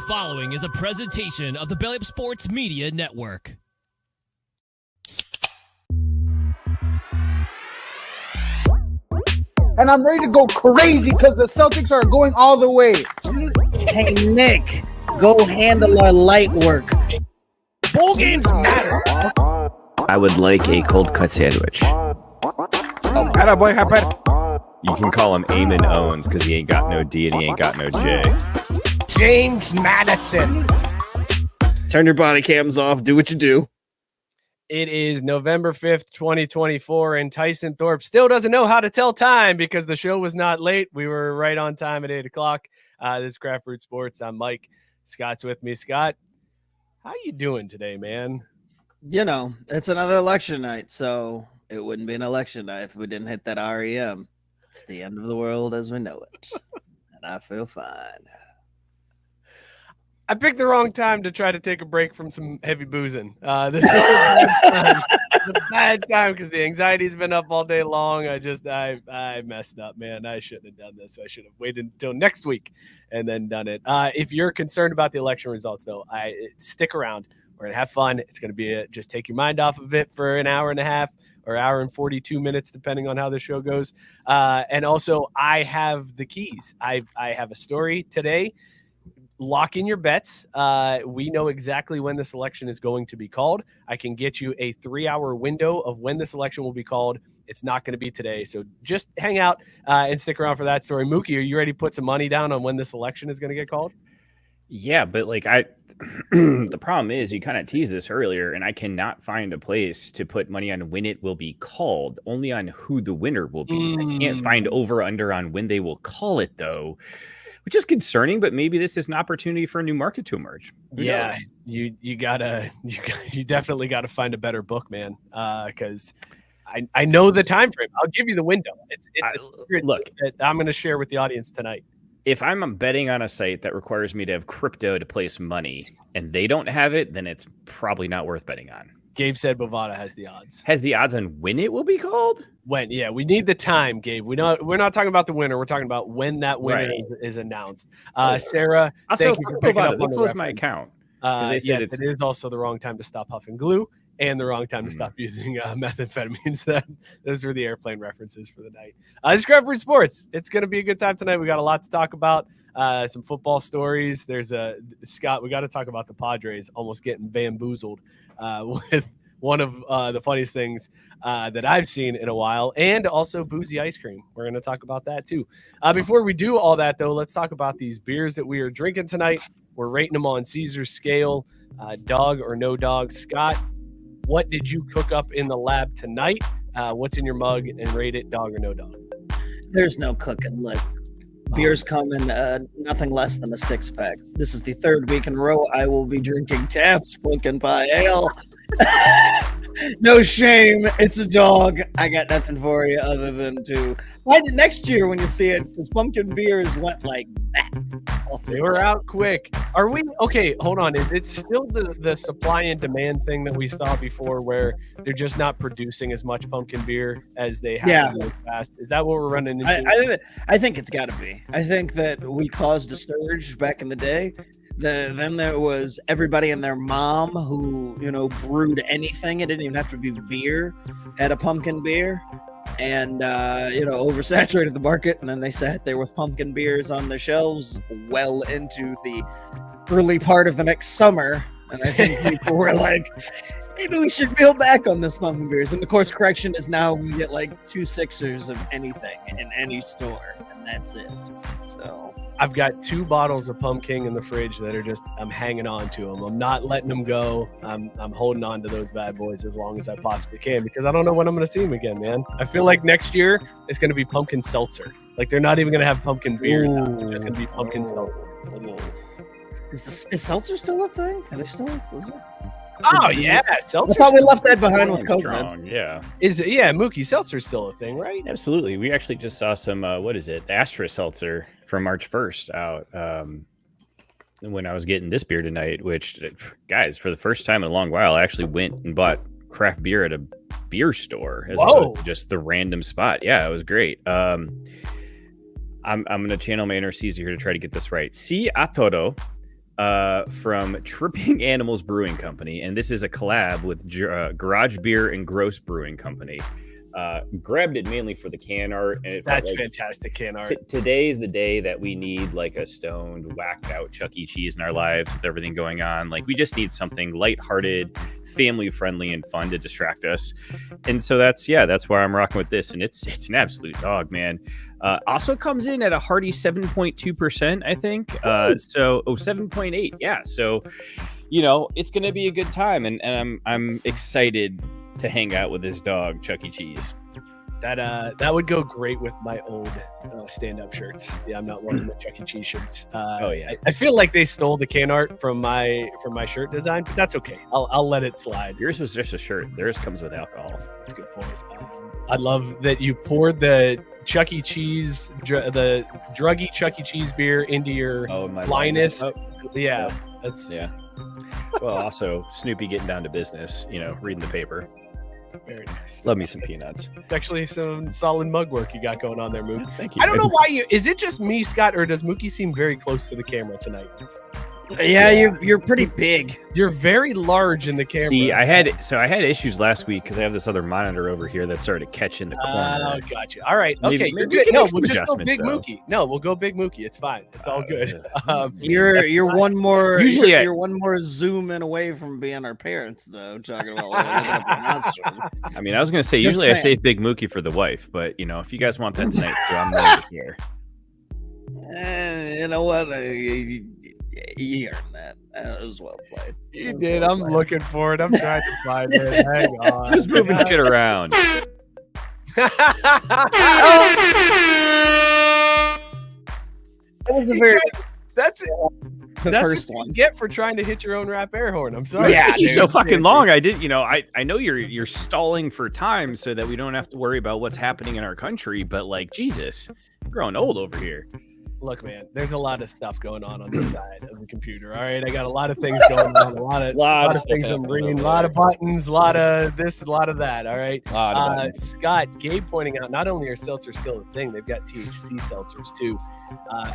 following is a presentation of the Belly Up Sports Media Network. And I'm ready to go crazy because the Celtics are going all the way. Hey, Nick, go handle our light work. Bowl games matter. I would like a cold cut sandwich. Attaboy, happen. You can call him Eamon Owens because he ain't got no D and he ain't got no J. James Madison. Turn your body cams off. Do what you do. It is November 5th, 2024, and Tyson Thorpe still doesn't know how to tell time because the show was not late. We were right on time at 8 o'clock. This is Craft Root Sports. I'm Mike. Scott's with me. Scott, how you doing today, man? You know, it's another election night, so it wouldn't be an election night if we didn't hit that REM. It's the end of the world as we know it, and I feel fine. I picked the wrong time to try to take a break from some heavy boozing. This is a bad time because the anxiety's been up all day long. I messed up, man. I shouldn't have done this. I should have waited until next week and then done it. If you're concerned about the election results, though, stick around. We're gonna have fun. It's gonna be just take your mind off of it for an hour and a half or hour and 42 minutes, depending on how the show goes. And also, I have the keys. I have a story today. Lock in your bets. We know exactly when this election is going to be called. I can get you a 3-hour window of when this election will be called. It's not going to be today. So just hang out and stick around for that story. Mookie, are you ready to put some money down on when this election is going to get called? Yeah, but the problem is you kind of teased this earlier, and I cannot find a place to put money on when it will be called, only on who the winner will be. I can't find over under on when they will call it, though, which is concerning, but maybe this is an opportunity for a new market to emerge. Yeah, you definitely gotta find a better book, man. Because I know the time frame. I'll give you the window. It's look that I'm going to share with the audience tonight. If I'm betting on a site that requires me to have crypto to place money and they don't have it, then it's probably not worth betting on. Gabe said Bovada has the odds. Has the odds on when it will be called? When? Yeah, we need the time, Gabe. We're not talking about the winner. We're talking about when that winner is announced. Sarah, thank you for picking up on the close my account. They said it is also the wrong time to stop huffing glue and the wrong time to stop using methamphetamines. Those were the airplane references for the night. This is Craft Root Sports. It's going to be a good time tonight. We got a lot to talk about. Some football stories. There's Scott. We got to talk about the Padres almost getting bamboozled with one of the funniest things that I've seen in a while, and also boozy ice cream. We're going to talk about that too. Before we do all that, though, let's talk about these beers that we are drinking tonight. We're rating them on Caesar's scale, dog or no dog. Scott, what did you cook up in the lab tonight? What's in your mug, and rate it dog or no dog? There's no cooking. Look, beers come in nothing less than a 6-pack. This is the third week in a row I will be drinking Taft's Pumpkin Pie Ale. No shame. It's a dog. I got nothing for you other than to find it next year when you see it, because pumpkin beers went like that. They were out quick. Are we okay? Hold on. Is it still the supply and demand thing that we saw before, where they're just not producing as much pumpkin beer as they have in the past? Is that what we're running into? I think it's got to be. I think that we caused a surge back in the day. Then there was everybody and their mom who, brewed anything. It didn't even have to be beer, had a pumpkin beer, and, oversaturated the market. And then they sat there with pumpkin beers on the shelves well into the early part of the next summer. And I think people were like, maybe we should reel back on this pumpkin beers. And the course correction is now we get like 2 sixers of anything in any store, and that's it. So I've got 2 bottles of Pumpkin in the fridge that are I'm hanging on to them. I'm not letting them go. I'm holding on to those bad boys as long as I possibly can, because I don't know when I'm going to see them again, man. I feel like next year it's going to be pumpkin seltzer. Like, they're not even going to have pumpkin beer now. It's just going to be pumpkin seltzer. Is seltzer still a thing? Are they still? Oh, yeah. Seltzer. I thought we left that behind with COVID. Strong, yeah. Mookie, seltzer's still a thing, right? Absolutely. We actually just saw some, Astra Seltzer from March 1st out when I was getting this beer tonight, which, guys, for the first time in a long while, I actually went and bought craft beer at a beer store as opposed to just the random spot. Yeah, it was great. I'm going to channel my inner Caesar here to try to get this right. Si a todo, from Tripping Animals Brewing Company, and this is a collab with Garage Beer and Gross Brewing Company. Grabbed it mainly for the can art, and that's like fantastic can art. Today is the day that we need like a stoned, whacked out Chuck E. Cheese in our lives with everything going on. Like, we just need something lighthearted, family friendly, and fun to distract us. And so that's why I'm rocking with this, and it's an absolute dog, man. Also comes in at a hearty 7.2%, I think. 7.8, yeah. So, it's gonna be a good time, and I'm excited to hang out with this dog, Chuck E. Cheese. That would go great with my old stand-up shirts. Yeah, I'm not wearing the Chuck E. Cheese shirts. I feel like they stole the can art from my shirt design, but that's okay. I'll let it slide. Yours was just a shirt. Theirs comes with alcohol. That's a good point. I love that you poured the Chuck E. Cheese, the druggy Chuck E. Cheese beer into your Linus. Yeah, that's Well, also Snoopy getting down to business. Reading the paper. Very nice. Love me some peanuts. It's actually some solid mug work you got going on there, Mook. Thank you. I don't know why is it just me, Scott, or does Mookie seem very close to the camera tonight? Yeah, you're pretty big. You're very large in the camera. See, I had issues last week because I have this other monitor over here that started to catch in the corner. Oh, gotcha. All right. Maybe Okay, you're good. No, we'll just go big though. Mookie. No, we'll go big Mookie. It's fine. It's all good. You're one more. Usually you're one more zoom in away from being our parents, though. Talking about looking up your nostrils. I mean, I was gonna say usually I save big Mookie for the wife, but if you guys want that tonight, too, I'm ready here. You know what? You earned that. That was well played. You did. I'm looking for it. I'm trying to find it. Hang on. Just moving shit around. That was a very. That's it. That's first what one. you get for trying to hit your own rap air horn. I'm sorry. Yeah, dude, so fucking long. I did. I know you're stalling for time so that we don't have to worry about what's happening in our country. But like, Jesus, you're growing old over here. Look, man, there's a lot of stuff going on this side of the computer. All right, I got a lot of things going on, a lot of things I'm reading, a lot of buttons, a lot of this, a lot of that. All right, Scott, Gabe pointing out not only are seltzers still a thing, they've got THC seltzers too,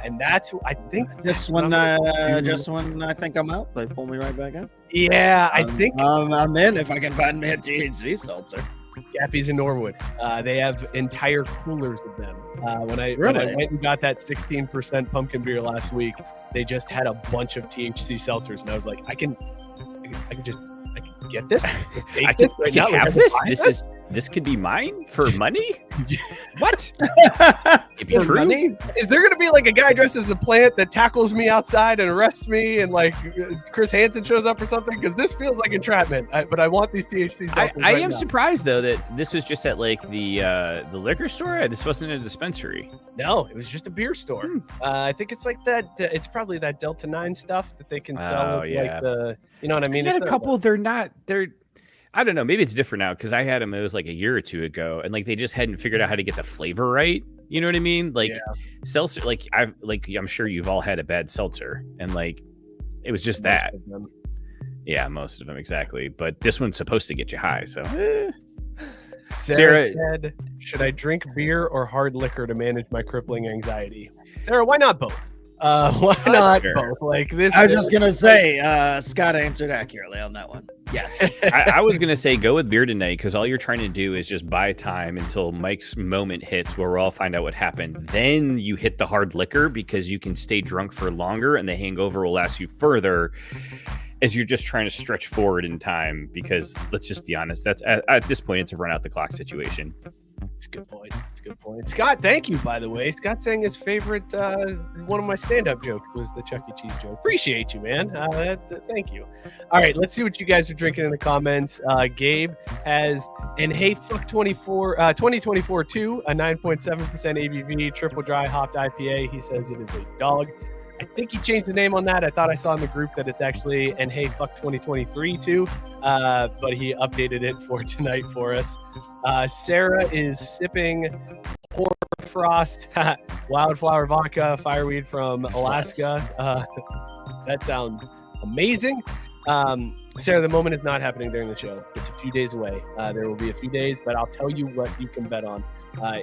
and that's I think just when I think I'm out, they pull me right back in. Yeah, I think I'm in if I can find me a THC seltzer. Gappy's in Norwood. They have entire coolers of them. When I went and got that 16% pumpkin beer last week, they just had a bunch of THC seltzers, and I was like, I can get this. I can have this. This could be mine for money. What? For money? Is there going to be like a guy dressed as a plant that tackles me outside and arrests me, and like Chris Hansen shows up or something? Because this feels like entrapment. But I want these THC seltzers. I am surprised though that this was just at like the liquor store. This wasn't a dispensary. No, it was just a beer store. I think it's like that. It's probably that Delta 9 stuff that they can sell. Like the, you know what I mean? I had a couple. They're. I don't know. Maybe it's different now because I had them. It was like a year or two ago, and like they just hadn't figured out how to get the flavor right. You know what I mean? Like seltzer. Like I'm sure you've all had a bad seltzer, and like it was just that. Yeah, most of them exactly. But this one's supposed to get you high. So Sarah said, "Should I drink beer or hard liquor to manage my crippling anxiety?" Sarah, why not both? Why not both? Like this. I was just gonna say, Scott answered accurately on that one. Yes. I was gonna say go with beer tonight because all you're trying to do is just buy time until Mike's moment hits where we'll all find out what happened. Then you hit the hard liquor because you can stay drunk for longer and the hangover will last you further as you're just trying to stretch forward in time because let's just be honest, that's at this point it's a run out the clock situation. It's a good point. It's a good point. Scott, thank you, by the way. Scott saying his favorite, one of my stand-up jokes was the Chuck E. Cheese joke. Appreciate you, man. Thank you. All right, let's see what you guys are drinking in the comments. Gabe has, and hey, fuck 2024 too, a 9.7% ABV, triple dry hopped IPA. He says it is a dog. I think he changed the name on that. I thought I saw in the group that it's actually, and hey, fuck 2023 too. But he updated it for tonight for us. Sarah is sipping Hoarfrost Wildflower Vodka Fireweed from Alaska. That sounds amazing. Sarah, the moment is not happening during the show. It's a few days away. There will be a few days, but I'll tell you what you can bet on.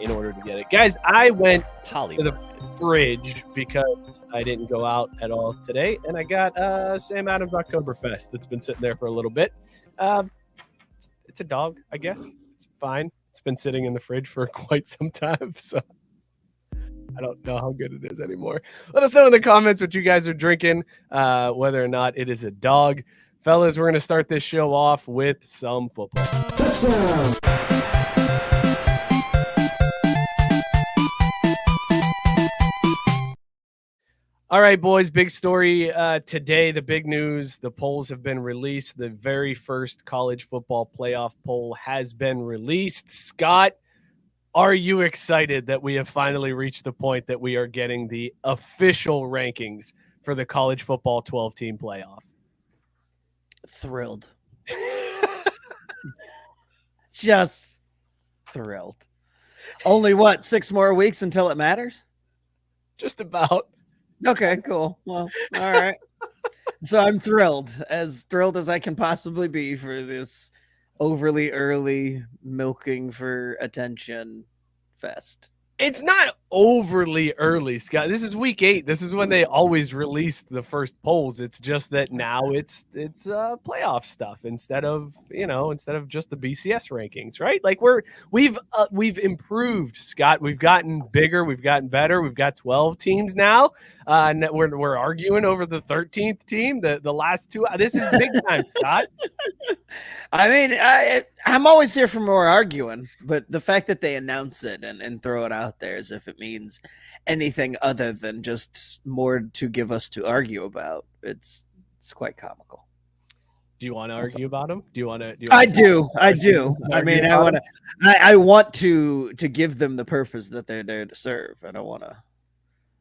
in order to get it. Guys, I went Poly. to the fridge because I didn't go out at all today, and I got Sam Adams Oktoberfest that's been sitting there for a little bit. It's a dog, I guess. It's fine. It's been sitting in the fridge for quite some time, so I don't know how good it is anymore. Let us know in the comments what you guys are drinking, whether or not it is a dog. Fellas, we're going to start this show off with some football. All right, boys, big story today. The big news, the polls have been released. The very first college football playoff poll has been released. Scott, are you excited that we have finally reached the point that we are getting the official rankings for the college football 12-team playoff? Thrilled. Just thrilled. Only 6 more weeks until it matters? Just about. Okay, cool. Well, all right. So I'm thrilled as I can possibly be for this overly early milking for attention fest. It's not overly early, Scott. This is week 8. This is when they always release the first polls. It's just that now it's playoff stuff instead of just the BCS rankings, right? Like we've improved, Scott. We've gotten bigger, we've gotten better. We've got 12 teams now. We're arguing over the 13th team. The last two. This is big time, Scott. I mean, I'm always here for more arguing, but the fact that they announce it and throw it out there as if it means anything other than just more to give us to argue about, it's quite comical. Do you want to argue about them? Do you want to? I do. I mean, I want to give them the purpose that they're there to serve. I don't want to.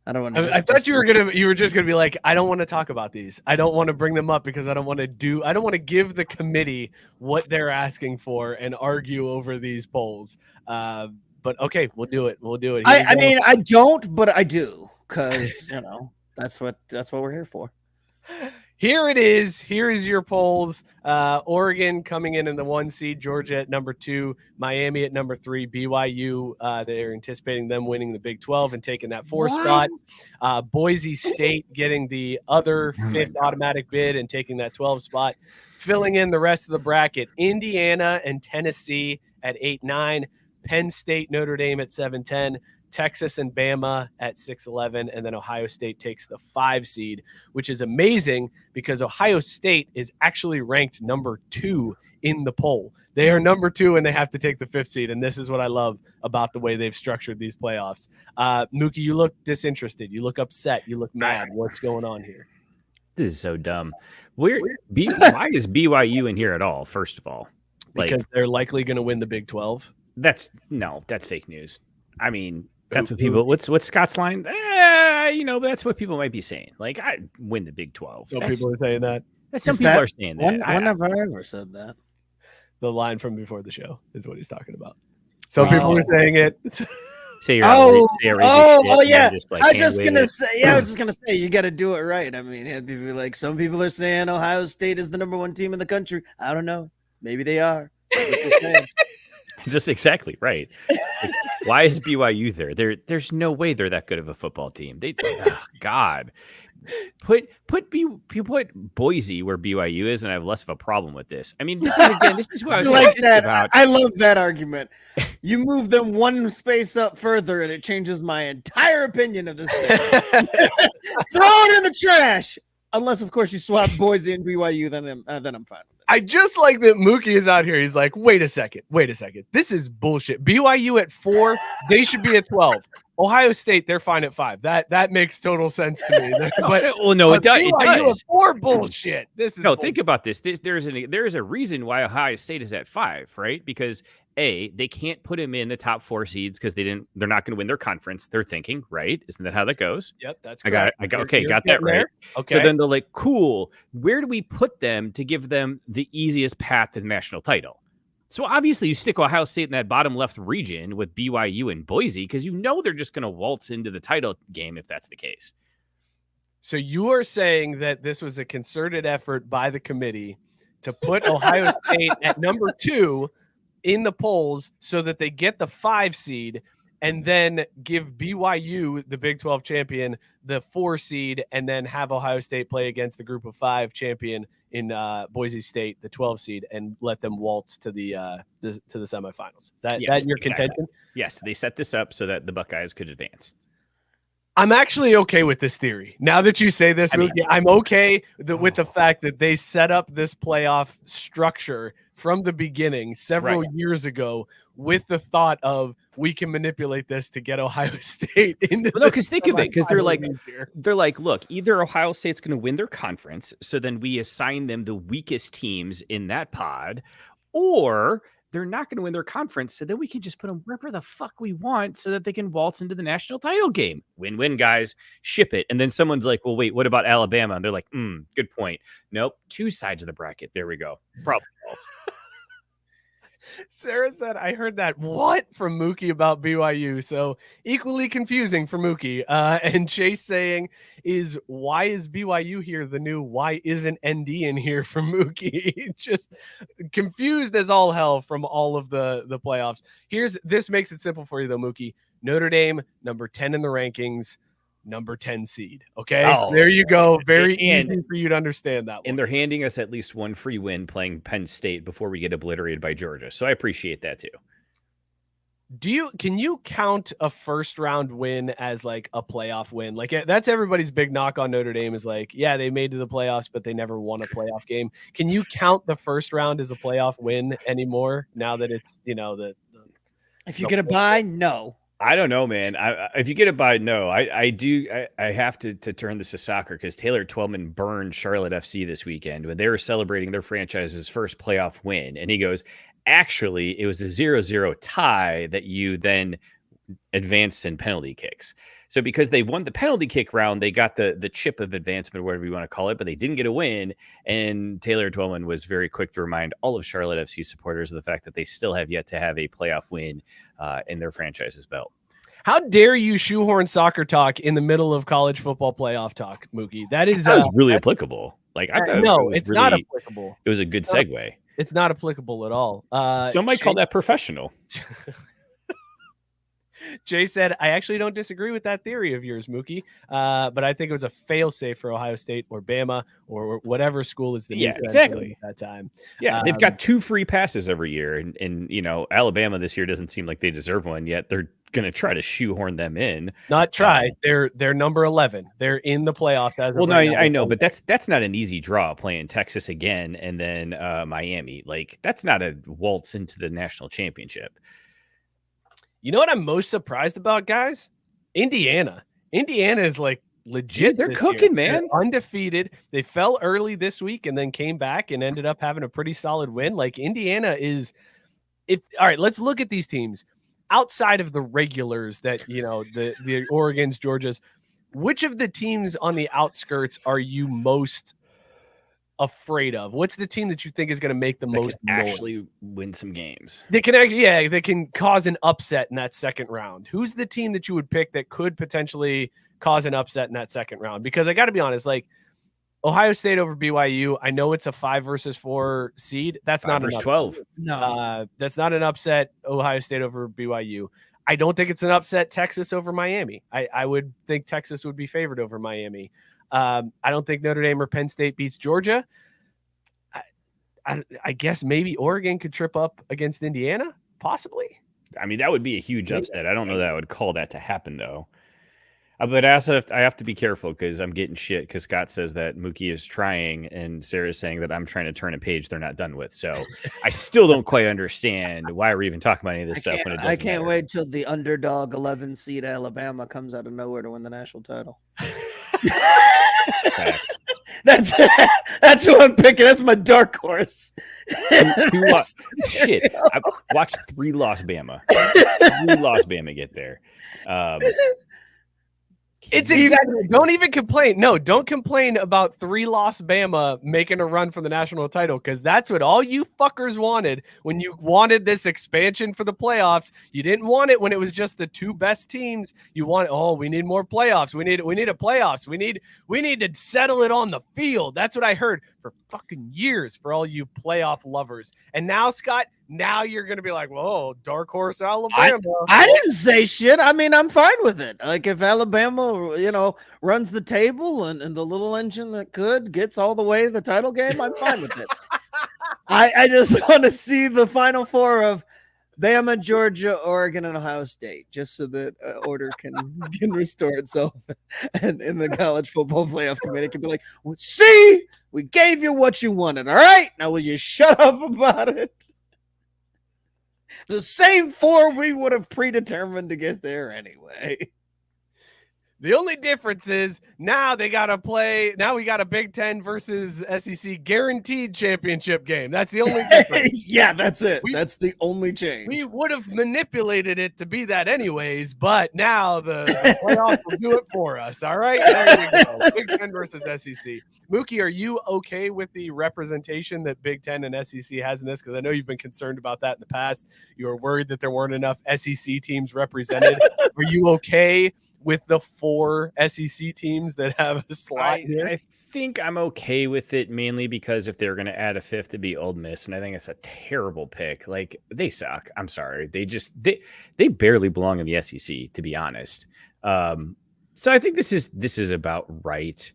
I thought you were just gonna be like, I don't want to talk about these. I don't want to bring them up because I don't want to give the committee what they're asking for and argue over these polls. But okay, we'll do it. I mean, I don't, but I do, because that's what we're here for. Here it is. Here is your polls. Oregon coming in the 1 seed, Georgia at number 2, Miami at number 3, BYU. They're anticipating them winning the Big 12 and taking that 4 spot. Boise State getting the other 5th automatic bid and taking that 12 spot. Filling in the rest of the bracket, Indiana and Tennessee at 8-9, Penn State, Notre Dame at 7-10. Texas and Bama at 6-11, and then Ohio State takes the 5 seed, which is amazing because Ohio State is actually ranked number 2 in the poll. They are number 2, and they have to take the 5th seed, and this is what I love about the way they've structured these playoffs. Mookie, you look disinterested. You look upset. You look mad. What's going on here? This is so dumb. Why is BYU in here at all, first of all? Because they're likely going to win the Big 12. That's fake news. I mean, that's what people. What's Scott's line? That's what people might be saying. Like, I win the Big 12. Some people are saying that. Some people are saying that. When have I ever said that? The line from before the show is what he's talking about. Some people are saying it. Say yeah. I was just gonna say you got to do it right. I mean, it'd be like some people are saying Ohio State is the number 1 team in the country. I don't know. Maybe they are. Just exactly right. Like, why is BYU there? There's no way they're that good of a football team. God, put Boise where BYU is, and I have less of a problem with this. I mean, this is what I was like that. About. I love that argument. You move them one space up further, and it changes my entire opinion of this thing. Throw it in the trash. Unless, of course, you swap Boise and BYU, then I'm fine with it. I just like that Mookie is out here. He's like, wait a second. This is bullshit. BYU at 4, they should be at 12. Ohio State, they're fine at 5. That makes total sense to me. It does. At 4, bullshit. This is bullshit. Think about this. There's a reason why Ohio State is at 5, right? Because they can't put him in the top 4 seeds because they're not going to win their conference. They're thinking, right? Isn't that how that goes? Yep, that's correct. Got that right. Okay. So then they're like, cool. Where do we put them to give them the easiest path to the national title? So obviously you stick Ohio State in that bottom left region with BYU and Boise because they're just going to waltz into the title game if that's the case. So you are saying that this was a concerted effort by the committee to put Ohio State at number 2 in the polls so that they get the 5 seed, and then give BYU, the Big 12 champion, the 4 seed, and then have Ohio State play against the group of 5 champion in Boise State, the 12 seed, and let them waltz to the semifinals. Is that your contention? Yes, they set this up so that the Buckeyes could advance. I'm actually okay with this theory. Now that you say this, Mookie, I'm okay with the fact that they set up this playoff structure from the beginning several years ago with the thought of we can manipulate this to get Ohio State into. No, because think of it, because they're like, look, either Ohio State's going to win their conference, so then we assign them the weakest teams in that pod, or they're not going to win their conference, so then we can just put them wherever the fuck we want so that they can waltz into the national title game. Win-win, guys. Ship it. And then someone's like, well, wait, what about Alabama? And they're like, good point. Nope. 2 sides of the bracket. There we go. Problem. Sarah said, I heard that what from Mookie about BYU. So equally confusing for Mookie. And Chase saying why is BYU here? The new why isn't ND in here from Mookie? Just confused as all hell from all of the playoffs. This makes it simple for you though, Mookie. Notre Dame, number 10 in the rankings, number 10 seed. Okay. There you go. Very easy for you to understand that one. And they're handing us at least one free win playing Penn State before we get obliterated by Georgia. So I appreciate that too. Can you count a first round win as like a playoff win? Like that's everybody's big knock on Notre Dame is like, yeah, they made to the playoffs, but they never won a playoff game. Can you count the first round as a playoff win anymore now that it's, if you get a bye, no. I don't know, man. If you get it by no, I do. I have to turn this to soccer because Taylor Twellman burned Charlotte FC this weekend when they were celebrating their franchise's first playoff win. And he goes, actually, it was a 0-0 tie that you then advanced in penalty kicks. So because they won the penalty kick round, they got the chip of advancement, or whatever you want to call it, but they didn't get a win. And Taylor Twellman was very quick to remind all of Charlotte FC supporters of the fact that they still have yet to have a playoff win in their franchise's belt. How dare you shoehorn soccer talk in the middle of college football playoff talk, Mookie? That was really applicable. Like I thought it's not applicable. It was a good segue. It's not applicable at all. Some might call that professional. Jay said, I actually don't disagree with that theory of yours, Mookie, but I think it was a fail-safe for Ohio State or Bama or whatever school is the exactly at that time. Yeah, they've got 2 free passes every year, and Alabama this year doesn't seem like they deserve one yet. They're going to try to shoehorn them in. Not try. They're number 11. They're in the playoffs. I know, but that's not an easy draw playing Texas again and then Miami. Like that's not a waltz into the national championship. You know what I'm most surprised about, guys? Indiana. Indiana is like legit. They're cooking, man. They're undefeated. They fell early this week and then came back and ended up having a pretty solid win. Like Indiana is all right, let's look at these teams outside of the regulars that, the Oregons, Georgias. Which of the teams on the outskirts are you most afraid of? What's the team that you think is going to make the most noise? Actually win some games? They can cause an upset in that second round. Who's the team that you would pick that could potentially cause an upset in that second round? Because I got to be honest, like Ohio State over BYU, I know it's a 5 versus 4 seed. That's not an 12. No, that's not an upset. Ohio State over BYU. I don't think it's an upset. Texas over Miami. I would think Texas would be favored over Miami. I don't think Notre Dame or Penn State beats Georgia. I guess maybe Oregon could trip up against Indiana, possibly. I mean, that would be a huge upset. I don't know that I would call that to happen, though. But I have to be careful because I'm getting shit because Scott says that Mookie is trying and Sarah's saying that I'm trying to turn a page they're not done with. So I still don't quite understand why we're even talking about any of this stuff when it doesn't I can't matter. wait till the underdog 11 seed Alabama comes out of nowhere to win the national title. Facts. That's who I'm picking. That's my dark horse. Shit. I watched 3 lost Bama. 3 lost Bama get there. It's exactly. Don't even complain. No, don't complain about 3 lost Bama making a run for the national title because that's what all you fuckers wanted when you wanted this expansion for the playoffs. You didn't want it when it was just the 2 best teams. You want, we need more playoffs. We need a playoffs. We need to settle it on the field. That's what I heard for fucking years for all you playoff lovers. And now, Scott, Now you're going to be like, whoa, dark horse Alabama. I didn't say shit. I mean, I'm fine with it. Like if Alabama, runs the table and the little engine that could gets all the way to the title game, I'm fine with it. I just want to see the Final Four of Bama, Georgia, Oregon, and Ohio State, just so that order can restore itself, and in the college football playoff committee can be like, well, "See, we gave you what you wanted. All right, now will you shut up about it?" The same 4 we would have predetermined to get there anyway. The only difference is now they got to play. Now we got a Big Ten versus SEC guaranteed championship game. That's the only difference. Yeah, that's it. That's the only change. We would have manipulated it to be that anyways, but now the playoff will do it for us. All right, there you go. Big Ten versus SEC. Mookie, are you okay with the representation that Big Ten and SEC has in this? Because I know you've been concerned about that in the past. You were worried that there weren't enough SEC teams represented. Are you okay with the 4 SEC teams that have a slot here? I think I'm okay with it, mainly because if they're going to add a 5th to be Ole Miss, and I think it's a terrible pick. Like, they suck. I'm sorry. They barely belong in the SEC, to be honest. So I think this is about right.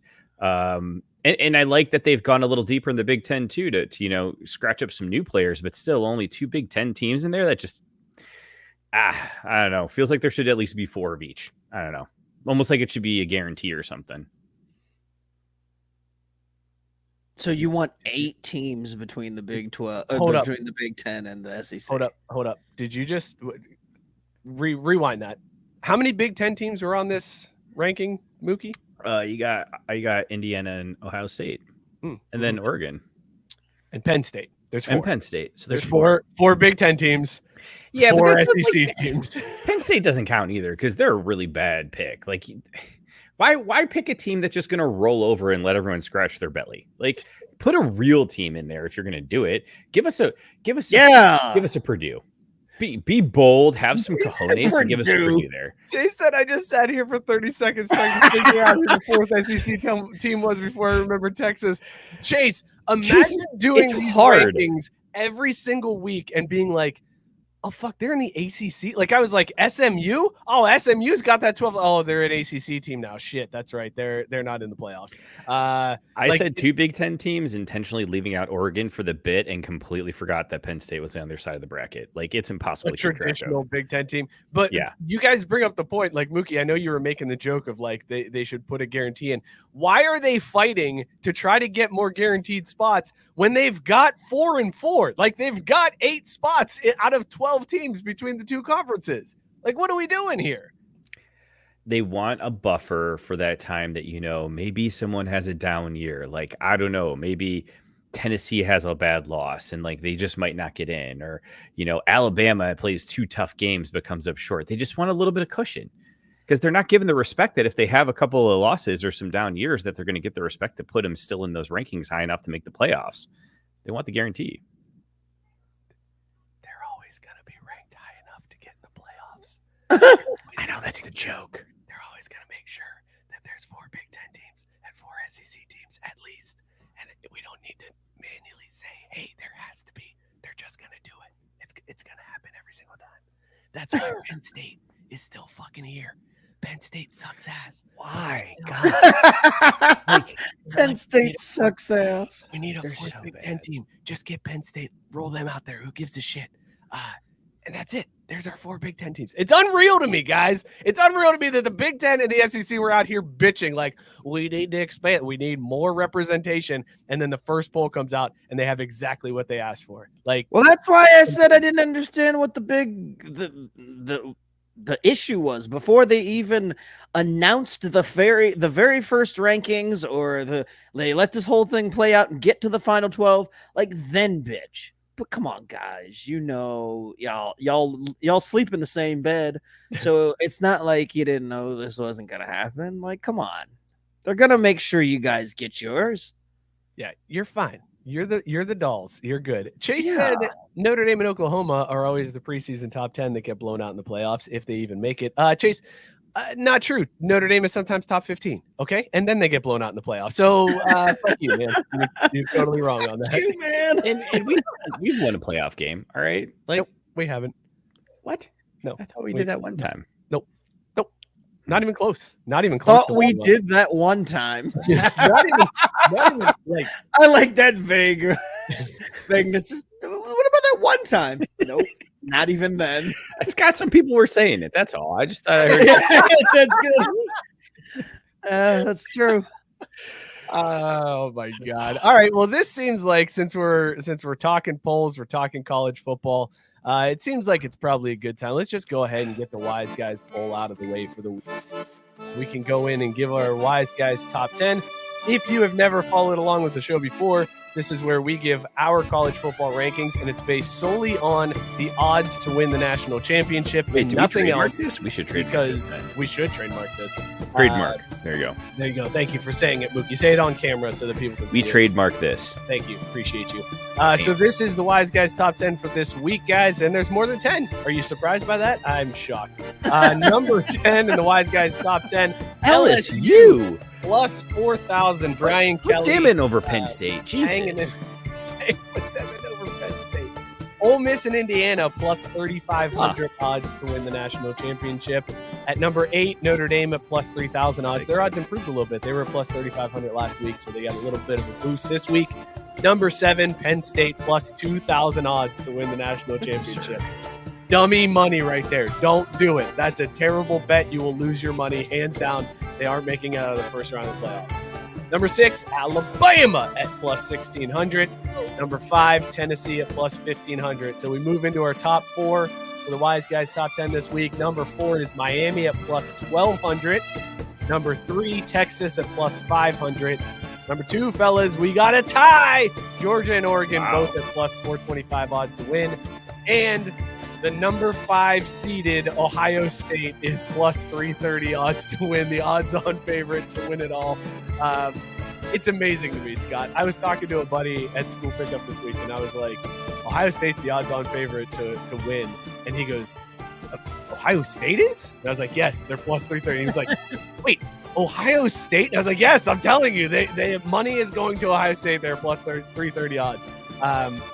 And I like that they've gone a little deeper in the Big Ten too, to scratch up some new players, but still only 2 Big Ten teams in there. That just I don't know. Feels like there should at least be 4 of each. I don't know. Almost like it should be a guarantee or something. So you want 8 teams between the Big 12, between the Big 10 and the SEC? Hold up. Did you just rewind that? How many Big 10 teams were on this ranking, Mookie? You got Indiana and Ohio State, and then Oregon and Penn State. There's 4. And Penn State. So there's 4 Big Ten teams. Yeah, 4 SEC teams. Penn State doesn't count either because they're a really bad pick. Like, why pick a team that's just going to roll over and let everyone scratch their belly? Like, put a real team in there if you're going to do it. Give us a Purdue. Be bold, have some cojones, and give us a Purdue there. Jay said, I just sat here for 30 seconds trying to figure out who the 4th SEC team was before I remembered Texas. Chase, imagine doing these rankings every single week and being like, oh, fuck, they're in the ACC? Like, I was like, SMU? Oh, SMU's got that 12. Oh, they're an ACC team now. Shit, that's right. They're not in the playoffs. I said 2 Big Ten teams, intentionally leaving out Oregon for the bit and completely forgot that Penn State was on their side of the bracket. Like, it's impossible. A traditional Big Ten team. But yeah, you guys bring up the point. Like, Mookie, I know you were making the joke of, like, they should put a guarantee in. Why are they fighting to try to get more guaranteed spots when they've got 4 and 4? Like, they've got 8 spots out of 12 teams between the 2 conferences. Like, what are we doing here? They want a buffer for that time that, maybe someone has a down year. Like, I don't know, maybe Tennessee has a bad loss and like they just might not get in, or, Alabama plays 2 tough games but comes up short. They just want a little bit of cushion because they're not given the respect that if they have a couple of losses or some down years that they're going to get the respect to put them still in those rankings high enough to make the playoffs. They want the guarantee. I know that's the joke. They're always going to make sure that there's 4 Big Ten teams and 4 SEC teams at least. And we don't need to manually say, hey, there has to be. They're just going to do it. It's going to happen every single time. That's why Penn State is still fucking here. Penn State sucks ass. Why? God. Penn State sucks ass. We need a 4th Big Ten team. Just get Penn State. Roll them out there. Who gives a shit? And that's it. There's our 4 Big Ten teams. It's unreal to me, guys. It's unreal to me that the Big Ten and the SEC were out here bitching like, we need to expand. We need more representation. And then the first poll comes out and they have exactly what they asked for. Like, well, that's why I said I didn't understand what the issue was before they even announced the very first rankings, or they let this whole thing play out and get to the final 12. Like, then bitch. But come on, guys, y'all sleep in the same bed, so it's not like you didn't know this wasn't gonna happen. Like, come on, they're gonna make sure you guys get yours. Yeah, you're fine. You're the dolls. You're good. Chase said Notre Dame and Oklahoma are always the preseason top 10 that get blown out in the playoffs if they even make it. Chase, Not true. Notre Dame is sometimes top 15. Okay, and then they get blown out in the playoffs. So fuck you, man. You're totally wrong on that. You, man. And we've won a playoff game. All right, like Nope, we haven't. what? No, I thought we did that one time. Nope. Not even close. Not even close. Thought we did that one time. not even like. I like that vague vagueness. Just, what about that one time? Nope, not even then. It's got some people were saying it. That's all. I just thought I heard. It's good. That's true. Oh my god! All right. Well, this seems like since we're talking polls, we're talking college football. It seems like it's probably a good time. Let's just go ahead and get the Wise Guys poll out of the way for the week. We can go in and give our Wise Guys top 10. If you have never followed along with the show before, this is where we give our college football rankings, and it's based solely on the odds to win the national championship and nothing else. This? We should trademark Because this. we should trademark this. Trademark. There you go. There you go. Thank you for saying it, Mookie. Say it on camera so that people can see We it. trademark this. Thank you. Appreciate you. So this is the Wise Guys top 10 for this week, guys, and there's more than 10. Are you surprised by that? I'm shocked. Number 10 in the Wise Guys top 10, LSU plus 4,000. Brian Put Kelly. them in over Penn State. Hanging in. Jesus. Put them in over Penn State. Ole Miss and Indiana plus 3,500 odds to win the national championship. At number 8, Notre Dame at plus 3,000 odds. Their odds improved a little bit. They were plus 3,500 last week, so they got a little bit of a boost this week. Number 7, Penn State plus 2,000 odds to win the national championship. Dummy money right there. Don't do it. That's a terrible bet. You will lose your money, hands down. They aren't making it out of the first round of the playoffs. Number 6, Alabama at plus 1,600. Number 5, Tennessee at plus 1,500. So we move into our top 4 for the Wise Guys top 10 this week. Number 4 is Miami at plus 1,200. Number 3, Texas at plus 500. Number 2, fellas, we got a tie. Georgia and Oregon both at plus 425 odds to win. And the number 5 seeded Ohio State is plus 330 odds to win. The odds-on favorite to win it all. It's amazing to me, Scott. I was talking to a buddy at school pickup this week, and I was like, Ohio State's the odds-on favorite to win. And he goes, Ohio State is? And I was like, yes, they're plus 330. And he's like, wait, Ohio State? And I was like, yes, I'm telling you, they money is going to Ohio State. They're plus 330 odds.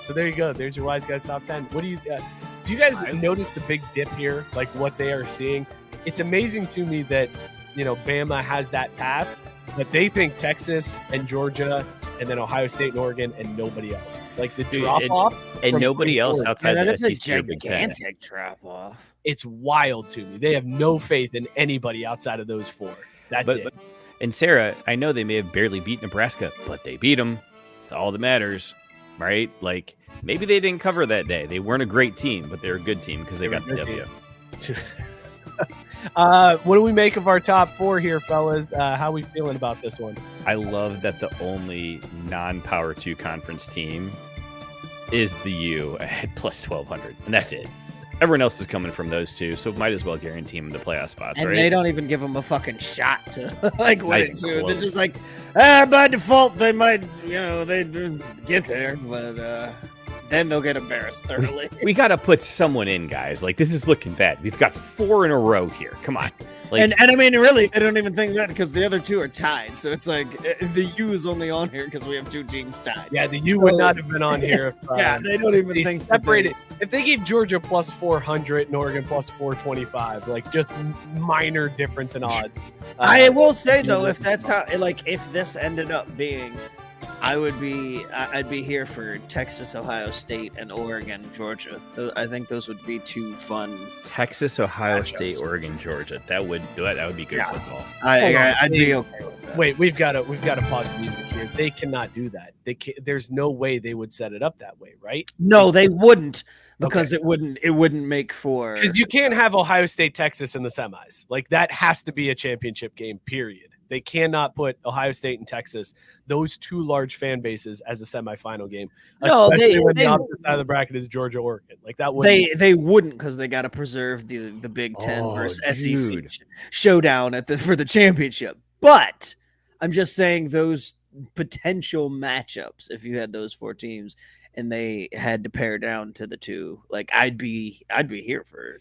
So there you go. There's your Wise Guys top 10. What do you guys notice the big dip here? Like what they are seeing? It's amazing to me that, Bama has that path, but they think Texas and Georgia and then Ohio State and Oregon and nobody else. Like the drop off. And nobody else outside that the is a SEC or Big Ten. gigantic drop off. It's wild to me. They have no faith in anybody outside of those 4. That's it. And Sarah, I know they may have barely beat Nebraska, but they beat them. It's all that matters, right? Like maybe they didn't cover that day. They weren't a great team, but they're a good team because they got the W. What do we make of our top 4 here, fellas? How are we feeling about this one? I love that the only non-Power 2 conference team is the U at plus 1,200, and that's it. Everyone else is coming from those 2, so might as well guarantee them the playoff spots, And right? they don't even give them a fucking shot to win it too. They're close. just like, by default they might, they get there, but then they'll get embarrassed thoroughly. We got to put someone in, guys. Like this is looking bad. We've got 4 in a row here. Come on. Like, and I mean, really, I don't even think that because the other 2 are tied. So it's like the U is only on here because we have 2 teams tied. Yeah, the U would not have been on here. If, they don't even they think separated. If they gave Georgia plus 400 and Oregon plus 425, like just minor difference in odds. I will say though, if that's how, if this ended up being, I'd be here for Texas, Ohio State, and Oregon, Georgia. I think those would be 2 fun. Texas, Ohio matchups. State, Oregon, Georgia. That would be good football. I'd be okay with that. Wait, we've got to pause the music here. They cannot do that. There's no way they would set it up that way, right? No, they wouldn't, because it wouldn't make for, because you can't have Ohio State, Texas in the semis. Like that has to be a championship game, period. They cannot put Ohio State and Texas, those 2 large fan bases, as a semifinal game. No, especially when the opposite side of the bracket is Georgia, Oregon. Like that would they wouldn't, because they got to preserve the Big Ten versus SEC showdown for the championship. But I'm just saying those potential matchups, if you had those 4 teams and they had to pare down to the 2, like I'd be here for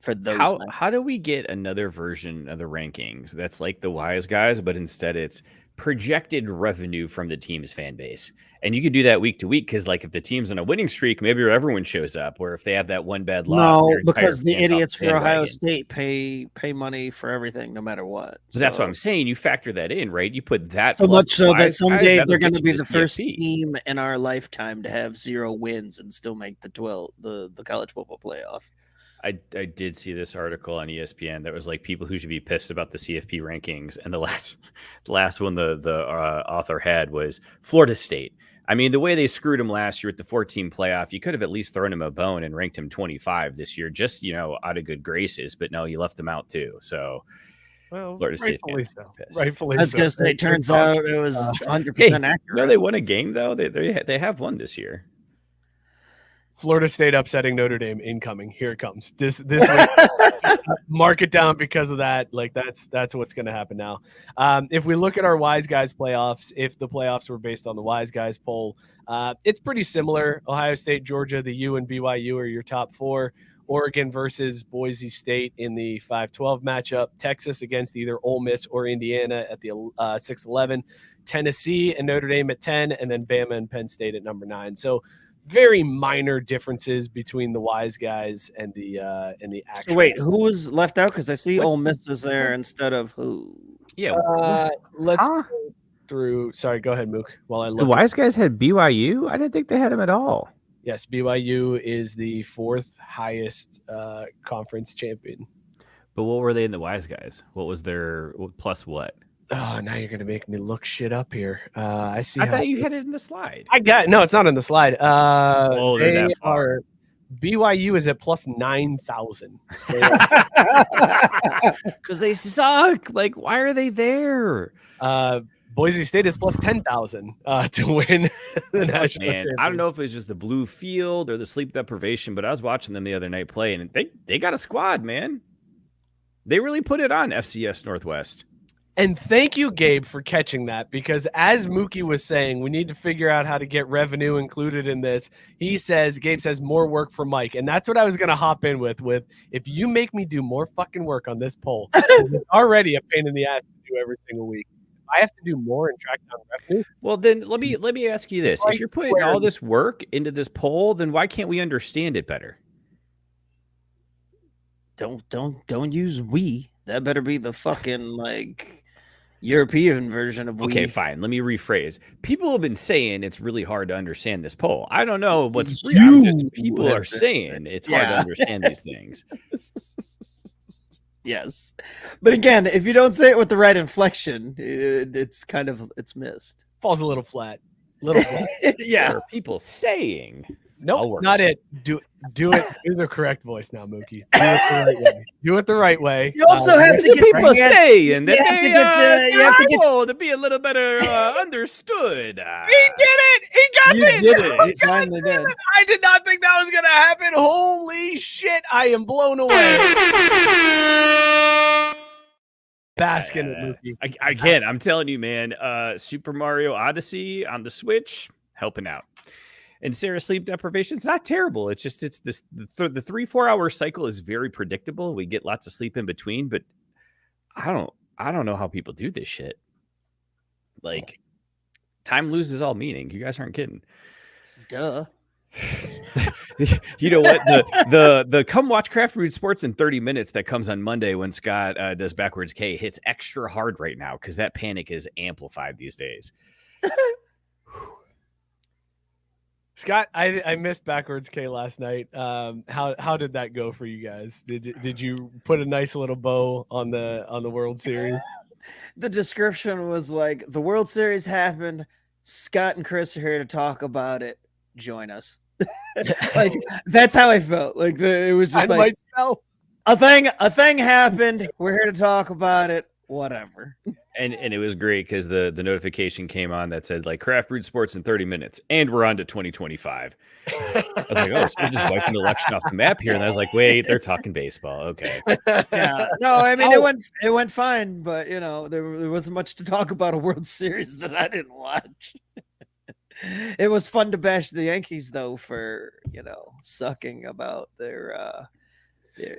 for those. How do we get another version of the rankings that's like the Wise Guys, but instead it's projected revenue from the team's fan base? And you could do that week to week because, like, if the team's on a winning streak, maybe everyone shows up. Or if they have that one bad loss, No, their entire because the fans off idiots the for Ohio bandwagon. State pay money for everything, no matter what. So that's what I'm saying. You factor that in, right? You put that So plus much so that Wise someday guys, they're that'll going to get you be the to first CFP. team in our lifetime to have 0 wins and still make the college football playoff. I did see this article on ESPN that was like people who should be pissed about the CFP rankings, and the last one the author had was Florida State. I mean, the way they screwed him last year at the 14 playoff, you could have at least thrown him a bone and ranked him 25 this year, just out of good graces. But no, you left him out too. So, Well, Florida State rightfully fans so. pissed. Rightfully I was so. going to say, turns out it was 100% Hey, accurate. no, they won a game though. They have won this year. Florida State upsetting Notre Dame incoming. Here it comes. This week. Mark it down because of that. Like that's what's going to happen now. If we look at our Wise Guys playoffs, if the playoffs were based on the Wise Guys poll, it's pretty similar. Ohio State, Georgia, the U and BYU are your top 4. Oregon versus Boise State in the 5-12 matchup. Texas against either Ole Miss or Indiana at the 6-11. Tennessee and Notre Dame at 10, and then Bama and Penn State at number 9. So very minor differences between the Wise Guys and the actual. So wait, who was left out? Because I see What's Ole Miss is there instead of who? Yeah. Let's go through. Sorry, go ahead, Mook. While I The look. Wise Guys had BYU. I didn't think they had him at all. Yes, BYU is the 4th highest conference champion. But what were they in the Wise Guys? What was their plus what? Oh, now you're gonna make me look shit up here. I see. I thought you had it in the slide. I got no. It's not in the slide. Oh, they're They that far. BYU is at plus 9,000. Because they suck. Like, why are they there? Boise State is plus 10,000 to win the national. Man, I don't know if it's just the blue field or the sleep deprivation, but I was watching them the other night play, and they got a squad, man. They really put it on FCS Northwest. And thank you, Gabe, for catching that, because as Mookie was saying, we need to figure out how to get revenue included in this. Gabe says more work for Mike. And that's what I was going to hop in with if you make me do more fucking work on this poll, it's already a pain in the ass to do every single week. If I have to do more and track down revenue. Well, then let me ask you this. If you're putting all this work into this poll, then why can't we understand it better? Don't use we. That better be the fucking European version of we. Okay, fine. Let me rephrase. People have been saying it's really hard to understand this poll. I don't know what's people are saying it's hard to understand these things. Yes, but again, if you don't say it with the right inflection, it's missed. Falls a little flat. Yeah. What are people saying? Nope, not it. Do it. Do the correct voice now, Mookie. Do it the right way. You also have to get people saying that you have to get to be a little better understood. He did it. He got You it. did it. You finally did. I did not think that was going to happen. Holy shit. I am blown away. Bask in it, Mookie. Again, I'm telling you, man, Super Mario Odyssey on the Switch, helping out. And Sarah's sleep deprivation is not terrible. It's just the 3-4 hour cycle is very predictable. We get lots of sleep in between, but I don't know how people do this shit. Like, time loses all meaning. You guys aren't kidding. Duh. You know what? The come watch Craft Brewed Sports in 30 minutes that comes on Monday when Scott does Backwards K hits extra hard right now because that panic is amplified these days. Scott, I missed Backwards K last night. How did that go for you guys? Did you put a nice little bow on the World Series? The description was like, the World Series happened. Scott and Chris are here to talk about it. Join us. Like, that's how I felt. Like, it was just like a thing happened. We're here to talk about it. Whatever. And it was great because the notification came on that said, like, Craft Brewed Sports in 30 minutes, and we're on to 2025. I was like, oh, so we're just wiping the election off the map here. And I was like, wait, they're talking baseball. Okay. Yeah. No, I mean, it went fine, but there wasn't much to talk about a World Series that I didn't watch. It was fun to bash the Yankees though for sucking about their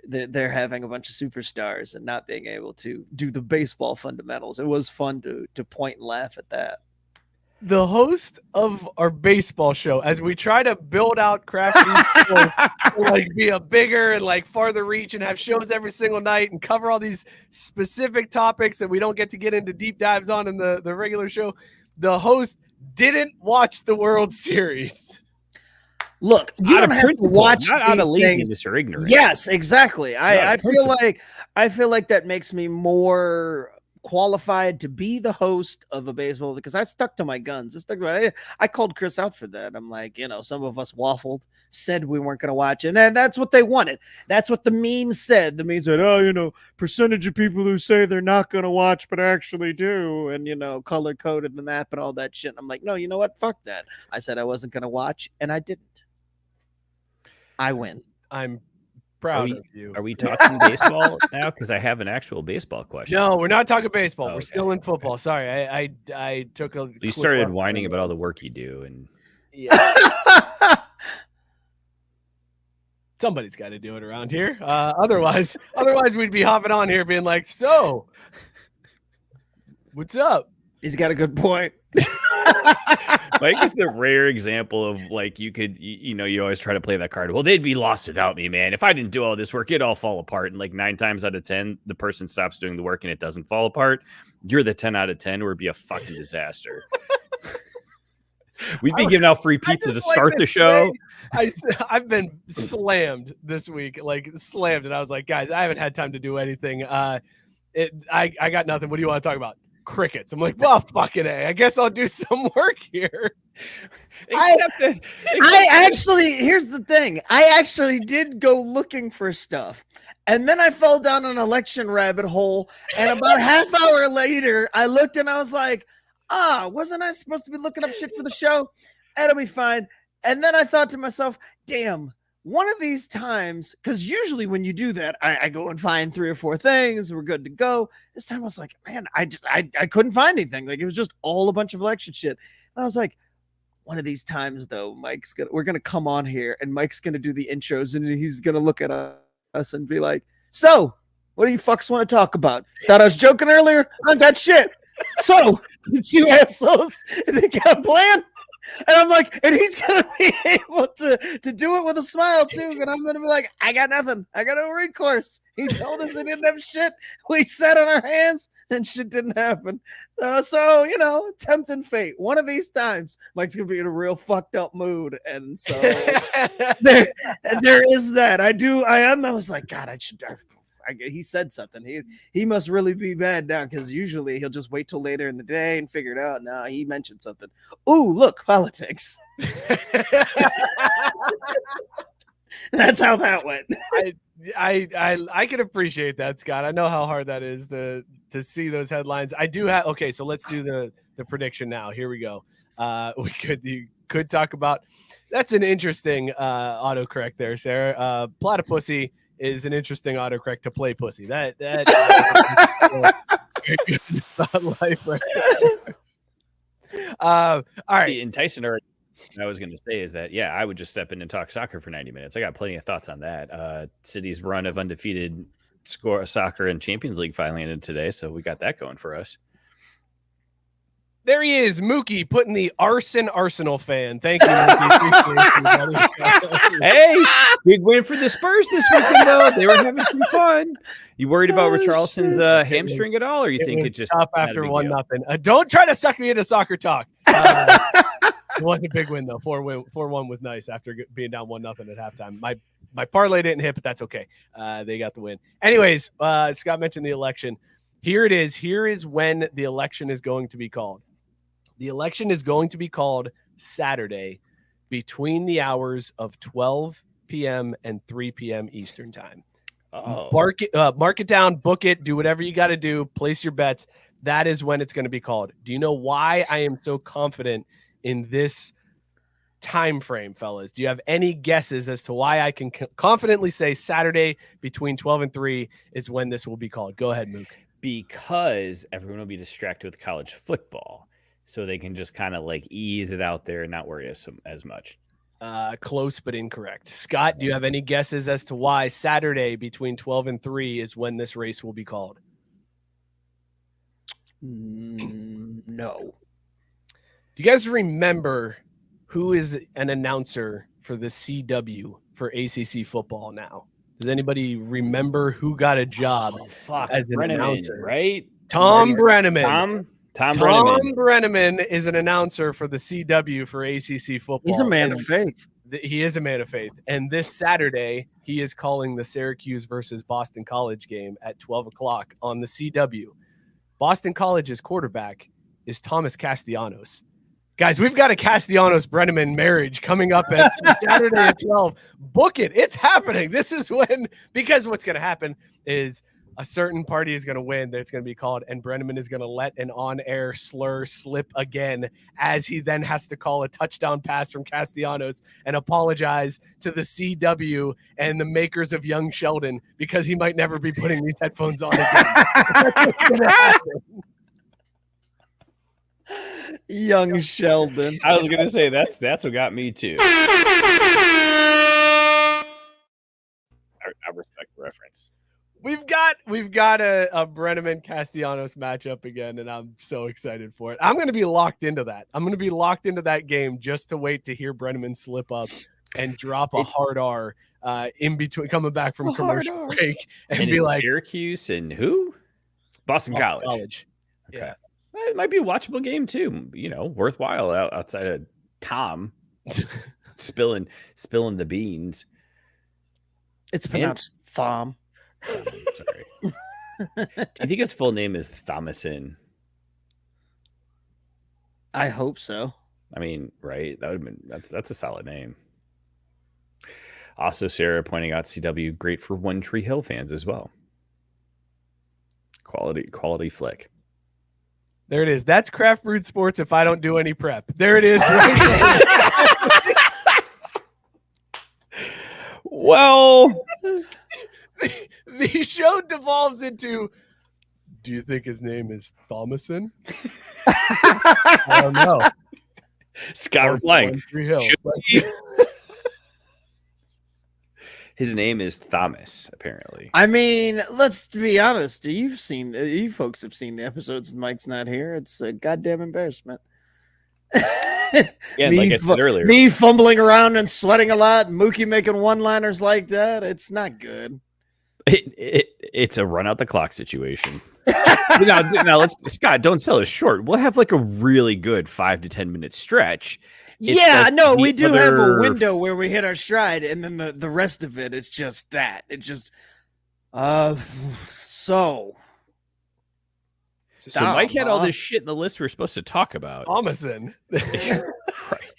they're having a bunch of superstars and not being able to do the baseball fundamentals. It was fun to point and laugh at that. The host of our baseball show, as we try to build out craft to like be a bigger and like farther reach and have shows every single night and cover all these specific topics that we don't get to get into deep dives on in the regular show. The host didn't watch the World Series. Look, you don't have to watch not out of laziness things. or ignorance. Yes, exactly. I feel like that makes me more qualified to be the host of a baseball because I stuck to my guns. I called Chris out for that. I'm like, some of us waffled, said we weren't going to watch, and then that's what they wanted. That's what the meme said. The meme said, percentage of people who say they're not going to watch but actually do, and color coded the map and all that shit. I'm like, no, you know what? Fuck that. I said I wasn't going to watch, and I didn't. I win. I'm proud of you. Are we talking baseball now? Because I have an actual baseball question. No, we're not talking baseball. Oh, we're still in football. Sorry, I took a. You started whining about all the work you do, and somebody's got to do it around here. Otherwise, we'd be hopping on here being like, "So, what's up?" He's got a good point. Mike is the rare example of like you always try to play that card. Well, they'd be lost without me, man. If I didn't do all this work, it'd all fall apart. And like 9 times out of 10, the person stops doing the work and it doesn't fall apart. You're the 10 out of 10 where it'd be a fucking disaster. We'd be giving out free pizza to start the show. I've been slammed this week, and I was like, guys, I haven't had time to do anything. I got nothing. What do you want to talk about? Crickets. I'm like, well, fucking A. I guess I'll do some work here. Here's the thing. I actually did go looking for stuff. And then I fell down an election rabbit hole. And about half hour later, I looked and I was like, wasn't I supposed to be looking up shit for the show? It'll be fine. And then I thought to myself, damn, one of these times, because usually when you do that, I go and find 3 or 4 things. We're good to go. This time I was like, man, I couldn't find anything. Like it was just all a bunch of election shit. And I was like, one of these times though, we're gonna come on here and Mike's gonna do the intros and he's gonna look at us and be like, so what do you fucks want to talk about? Thought I was joking earlier? I got shit. So did you assholes think I'm playing? And I'm like, and he's gonna be able to do it with a smile too. And I'm gonna be like, I got nothing. I got no recourse. He told us he didn't have shit. We sat on our hands and shit didn't happen. So tempting fate. One of these times, Mike's gonna be in a real fucked up mood, and so there is that. I was like, God, he said something. He must really be bad now because usually he'll just wait till later in the day and figure it out. No, he mentioned something. Ooh, look, politics. That's how that went. I can appreciate that, Scott. I know how hard that is to see those headlines. I do have. Okay, so let's do the prediction now. Here we go. You could talk about. That's an interesting autocorrect there, Sarah. Platypussy is an interesting autocorrect to play pussy. That life right there. All right. And Tyson already, I was going to say is that, I would just step in and talk soccer for 90 minutes. I got plenty of thoughts on that. City's run of undefeated soccer and Champions League finally ended today, so we got that going for us. There he is, Mookie, putting the Arsenal fan. Thank you, Mookie. Hey, big win for the Spurs this weekend, though. They were having some fun. You worried about Richarlison's hamstring at all, or you think it just up after 1-0? Don't try to suck me into soccer talk. It was a big win though. 4-1 was nice after being down 1-0 at halftime. My parlay didn't hit, but that's okay. They got the win. Anyways, Scott mentioned the election. Here it is. Here is when the election is going to be called. The election is going to be called Saturday between the hours of 12 p.m. and 3 p.m. Eastern time. Mark it down, book it, do whatever you got to do, place your bets. That is when it's going to be called. Do you know why I am so confident in this time frame, fellas? Do you have any guesses as to why I can confidently say Saturday between 12 and 3 is when this will be called? Go ahead, Mook. Because everyone will be distracted with college football, so they can just kind of like ease it out there and not worry as much. Close but incorrect. Scott, do you have any guesses as to why Saturday between 12 and 3 is when this race will be called? No. Do you guys remember who is an announcer for the CW for ACC football now? Does anybody remember who got a job as an announcer? Right? Tom Brenneman. Tom Brenneman is an announcer for the CW for ACC football. He's a man of faith. He is a man of faith. And this Saturday, he is calling the Syracuse versus Boston College game at 12 o'clock on the CW. Boston College's quarterback is Thomas Castellanos. Guys, we've got a Castellanos-Brenneman marriage coming up at Saturday at 12. Book it. It's happening. This is when, because what's going to happen is a certain party is going to win that's going to be called, and Brenneman is going to let an on-air slur slip again as he then has to call a touchdown pass from Castellanos and apologize to the CW and the makers of Young Sheldon because he might never be putting these headphones on again. That's what's going to happen. Young Sheldon. I was gonna say that's what got me too. I respect the reference. We've got a Brenneman Castellanos matchup again, and I'm so excited for it. I'm going to be locked into that. I'm going to be locked into that game just to wait to hear Brenneman slip up and drop a hard R in between, coming back from commercial break, and be like Syracuse and who? Boston College. Okay. Yeah. It might be a watchable game too. You know, worthwhile outside of Tom spilling the beans. It's pronounced Thom. Sorry. Do you think his full name is Thomason? I hope so. I mean, right? That would have been that's a solid name. Also, Sarah pointing out CW great for One Tree Hill fans as well. Quality flick. There it is. That's Craft Brewed Sports if I don't do any prep. There it is. Well, the show devolves into, do you think his name is Thomason? I don't know. Scott replying. Hill. His name is Thomas, apparently. I mean, let's be honest. You folks have seen the episodes and Mike's not here. It's a goddamn embarrassment. Yeah, like I said earlier. Me fumbling around and sweating a lot, Mookie making one-liners like that. It's not good. It's a run out the clock situation. now let's Scott, don't sell us short. We'll have like a really good 5 to 10 minute stretch. We do have a window where we hit our stride, and then the rest of it, it's just that. It's just so Mike had all this shit in the list we're supposed to talk about. Thomason. Right.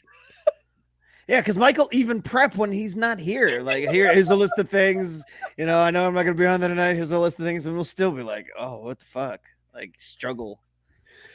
Yeah, because Michael even prep when he's not here. Like, here's a list of things. You know, I know I'm not going to be on there tonight. Here's a list of things, and we'll still be like, oh, what the fuck? Like, struggle.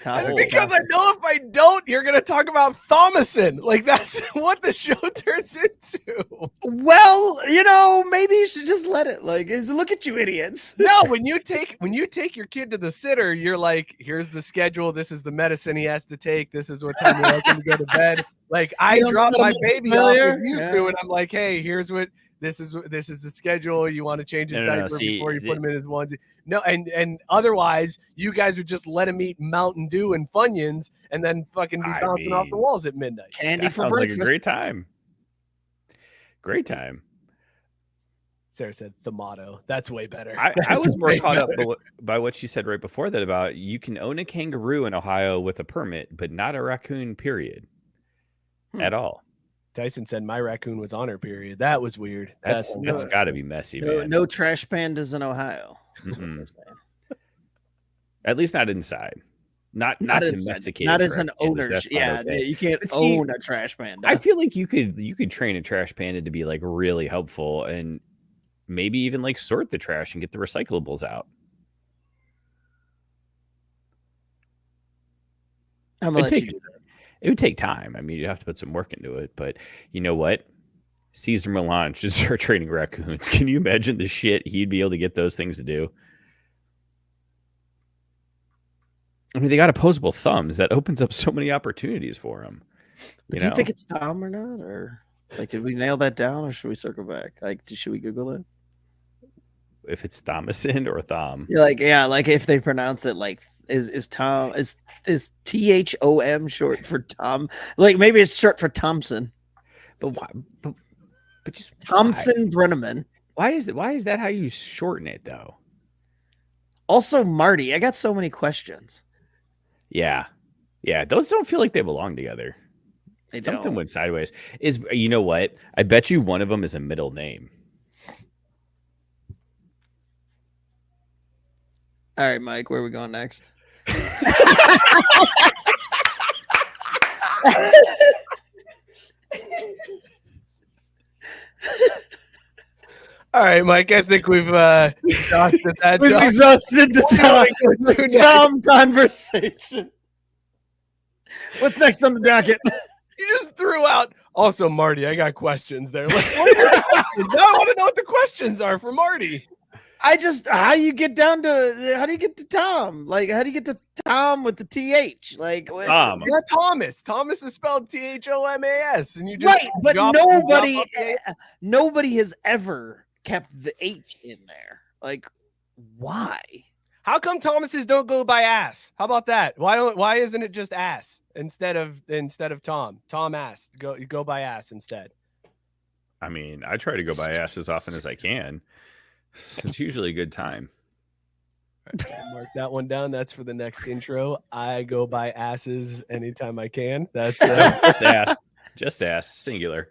Because I know if I don't, you're going to talk about Thomason. Like, that's what the show turns into. Well, you know, maybe you should just let it. Like, look at you idiots. No, when you take your kid to the sitter, you're like, here's the schedule. This is the medicine he has to take. This is what time we like him to go to bed. Like, I drop my baby off with you two, and I'm like, hey, here's what. This is the schedule. You want to change his diaper before you put him in his onesie. No, and otherwise, you guys would just let him eat Mountain Dew and Funyuns and then fucking be bouncing off the walls at midnight. Candy for sounds breakfast. like a great time. Great time. Sarah said Thamato. That's way better. I was more caught up by what she said right before that about you can own a kangaroo in Ohio with a permit, but not a raccoon, period. At all. Tyson said my raccoon was on her period. That was weird. That's got to be messy, man. No trash pandas in Ohio. At least not inside. Not domesticated. Not as an owner. Yeah, okay. You can't own a trash panda. I feel like you could train a trash panda to be like really helpful and maybe even like sort the trash and get the recyclables out. I'm gonna let you do that. It would take time. I mean, you'd have to put some work into it. But you know what? Cesar Millan should start training raccoons. Can you imagine the shit he'd be able to get those things to do? I mean, they got opposable thumbs. That opens up so many opportunities for him. Do you think it's Tom or not? Or Like, did we nail that down, or should we circle back? Like, should we Google it? If it's Thomason or Thom. Yeah, like if they pronounce it like is Tom is THOM short for Tom? Like maybe it's short for Thompson. But why? But just Thompson Brenneman. Why is that how you shorten it though? Also Marty. I got so many questions. Yeah. Those don't feel like they belong together. Something went sideways. You know what? I bet you one of them is a middle name. All right, Mike, where are we going next? All right, Mike, I think we've exhausted that. We've exhausted the Tom conversation. What's next on the docket? You just threw out. Also, Marty, I got questions there. Like, I want to know what the questions are for Marty. How do you get to Tom? Like, how do you get to Tom with the TH? Like, Tom. It's Thomas. Thomas is spelled THOMAS, and you just right, but nobody has ever kept the H in there. Like, why? How come Thomases don't go by ass? How about that? Why isn't it just ass instead of Tom? Tom ass. You go by ass instead. I mean, I try to go by ass as often as I can. It's usually a good time. Right, mark that one down. That's for the next intro. I go by asses anytime I can. That's just ass, singular.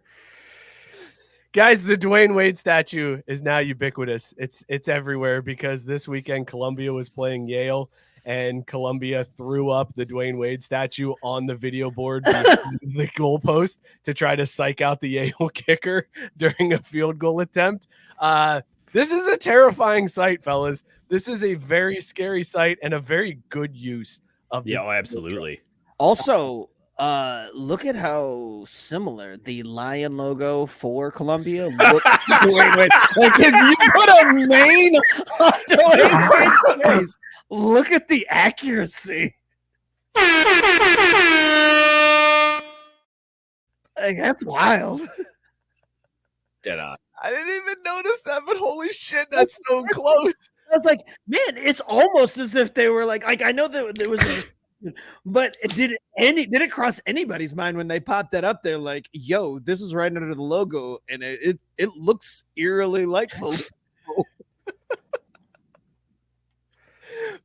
Guys, the Dwayne Wade statue is now ubiquitous. It's everywhere because this weekend Columbia was playing Yale and Columbia threw up the Dwayne Wade statue on the video board the goalpost to try to psych out the Yale kicker during a field goal attempt. This is a terrifying sight, fellas. This is a very scary sight and a very good use of the absolutely. Also, look at how similar the lion logo for Columbia looks. Like if you put a mane on Dwayne Wade's face, look at the accuracy. Like, that's wild. Dead on. I didn't even notice that, but holy shit, that's so close. I was like, man, it's almost as if they were like I know that there was but did it cross anybody's mind when they popped that up there? Like, yo, this is right under the logo, and it looks eerily like the logo.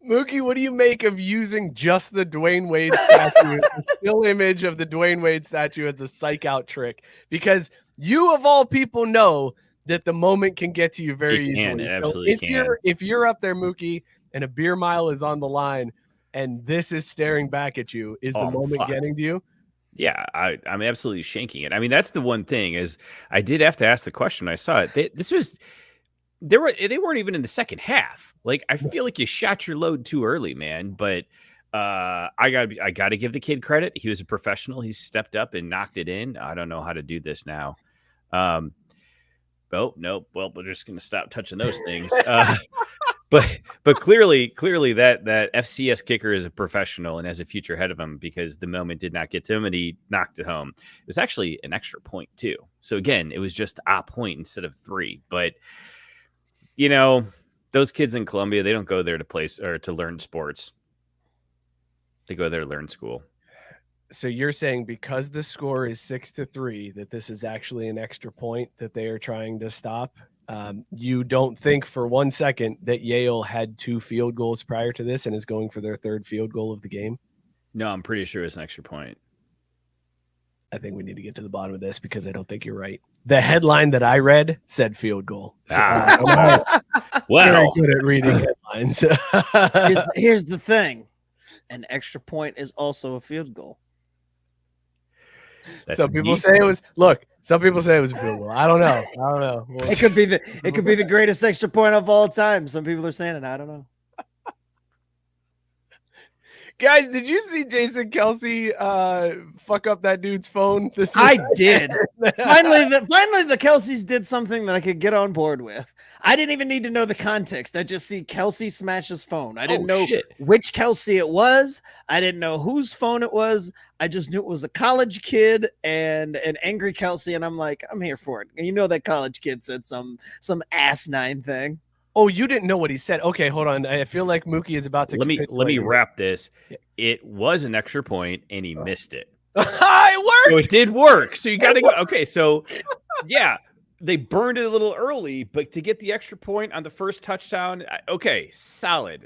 Mookie, what do you make of using just the Dwayne Wade statue, the still image of the Dwayne Wade statue as a psych out trick? Because you of all people know that the moment can get to you very easily. If you're up there, Mookie, and a beer mile is on the line, and this is staring back at you, is the moment getting to you? Yeah, I'm absolutely shanking it. I mean, that's the one thing is I did have to ask the question when I saw it. They weren't even in the second half. Like, I feel like you shot your load too early, man. But I gotta give the kid credit. He was a professional. He stepped up and knocked it in. I don't know how to do this now. Oh, no. Well, we're just gonna stop touching those things. But clearly that FCS kicker is a professional and has a future ahead of him because the moment did not get to him and he knocked it home. It was actually an extra point too. So again, it was just a point instead of 3. But you know, those kids in Columbia, they don't go there to play or to learn sports. They go there to learn school. So you're saying because the score is 6-3, that this is actually an extra point that they are trying to stop. You don't think for 1 second that Yale had 2 field goals prior to this and is going for their 3rd field goal of the game? No, I'm pretty sure it's an extra point. I think we need to get to the bottom of this because I don't think you're right. The headline that I read said field goal. So, well, very good at reading headlines. Here's the thing. An extra point is also a field goal. Some people say it was a field goal. I don't know. It could be the greatest extra point of all time. Some people are saying it. I don't know. Guys, did you see Jason Kelce fuck up that dude's phone this week? I did. Finally, the Kelce's did something that I could get on board with. I didn't even need to know the context. I just see Kelce smash his phone. I didn't know which Kelce it was. I didn't know whose phone it was. I just knew it was a college kid and an angry Kelce, and I'm like, I'm here for it. And you know that college kid said some asinine thing. Oh, you didn't know what he said. Okay, hold on. I feel like Mookie is about to. Let me wrap this. It was an extra point, and he missed it. It worked. So it did work. So you got to go. Okay, so yeah, they burned it a little early, but to get the extra point on the first touchdown, okay, solid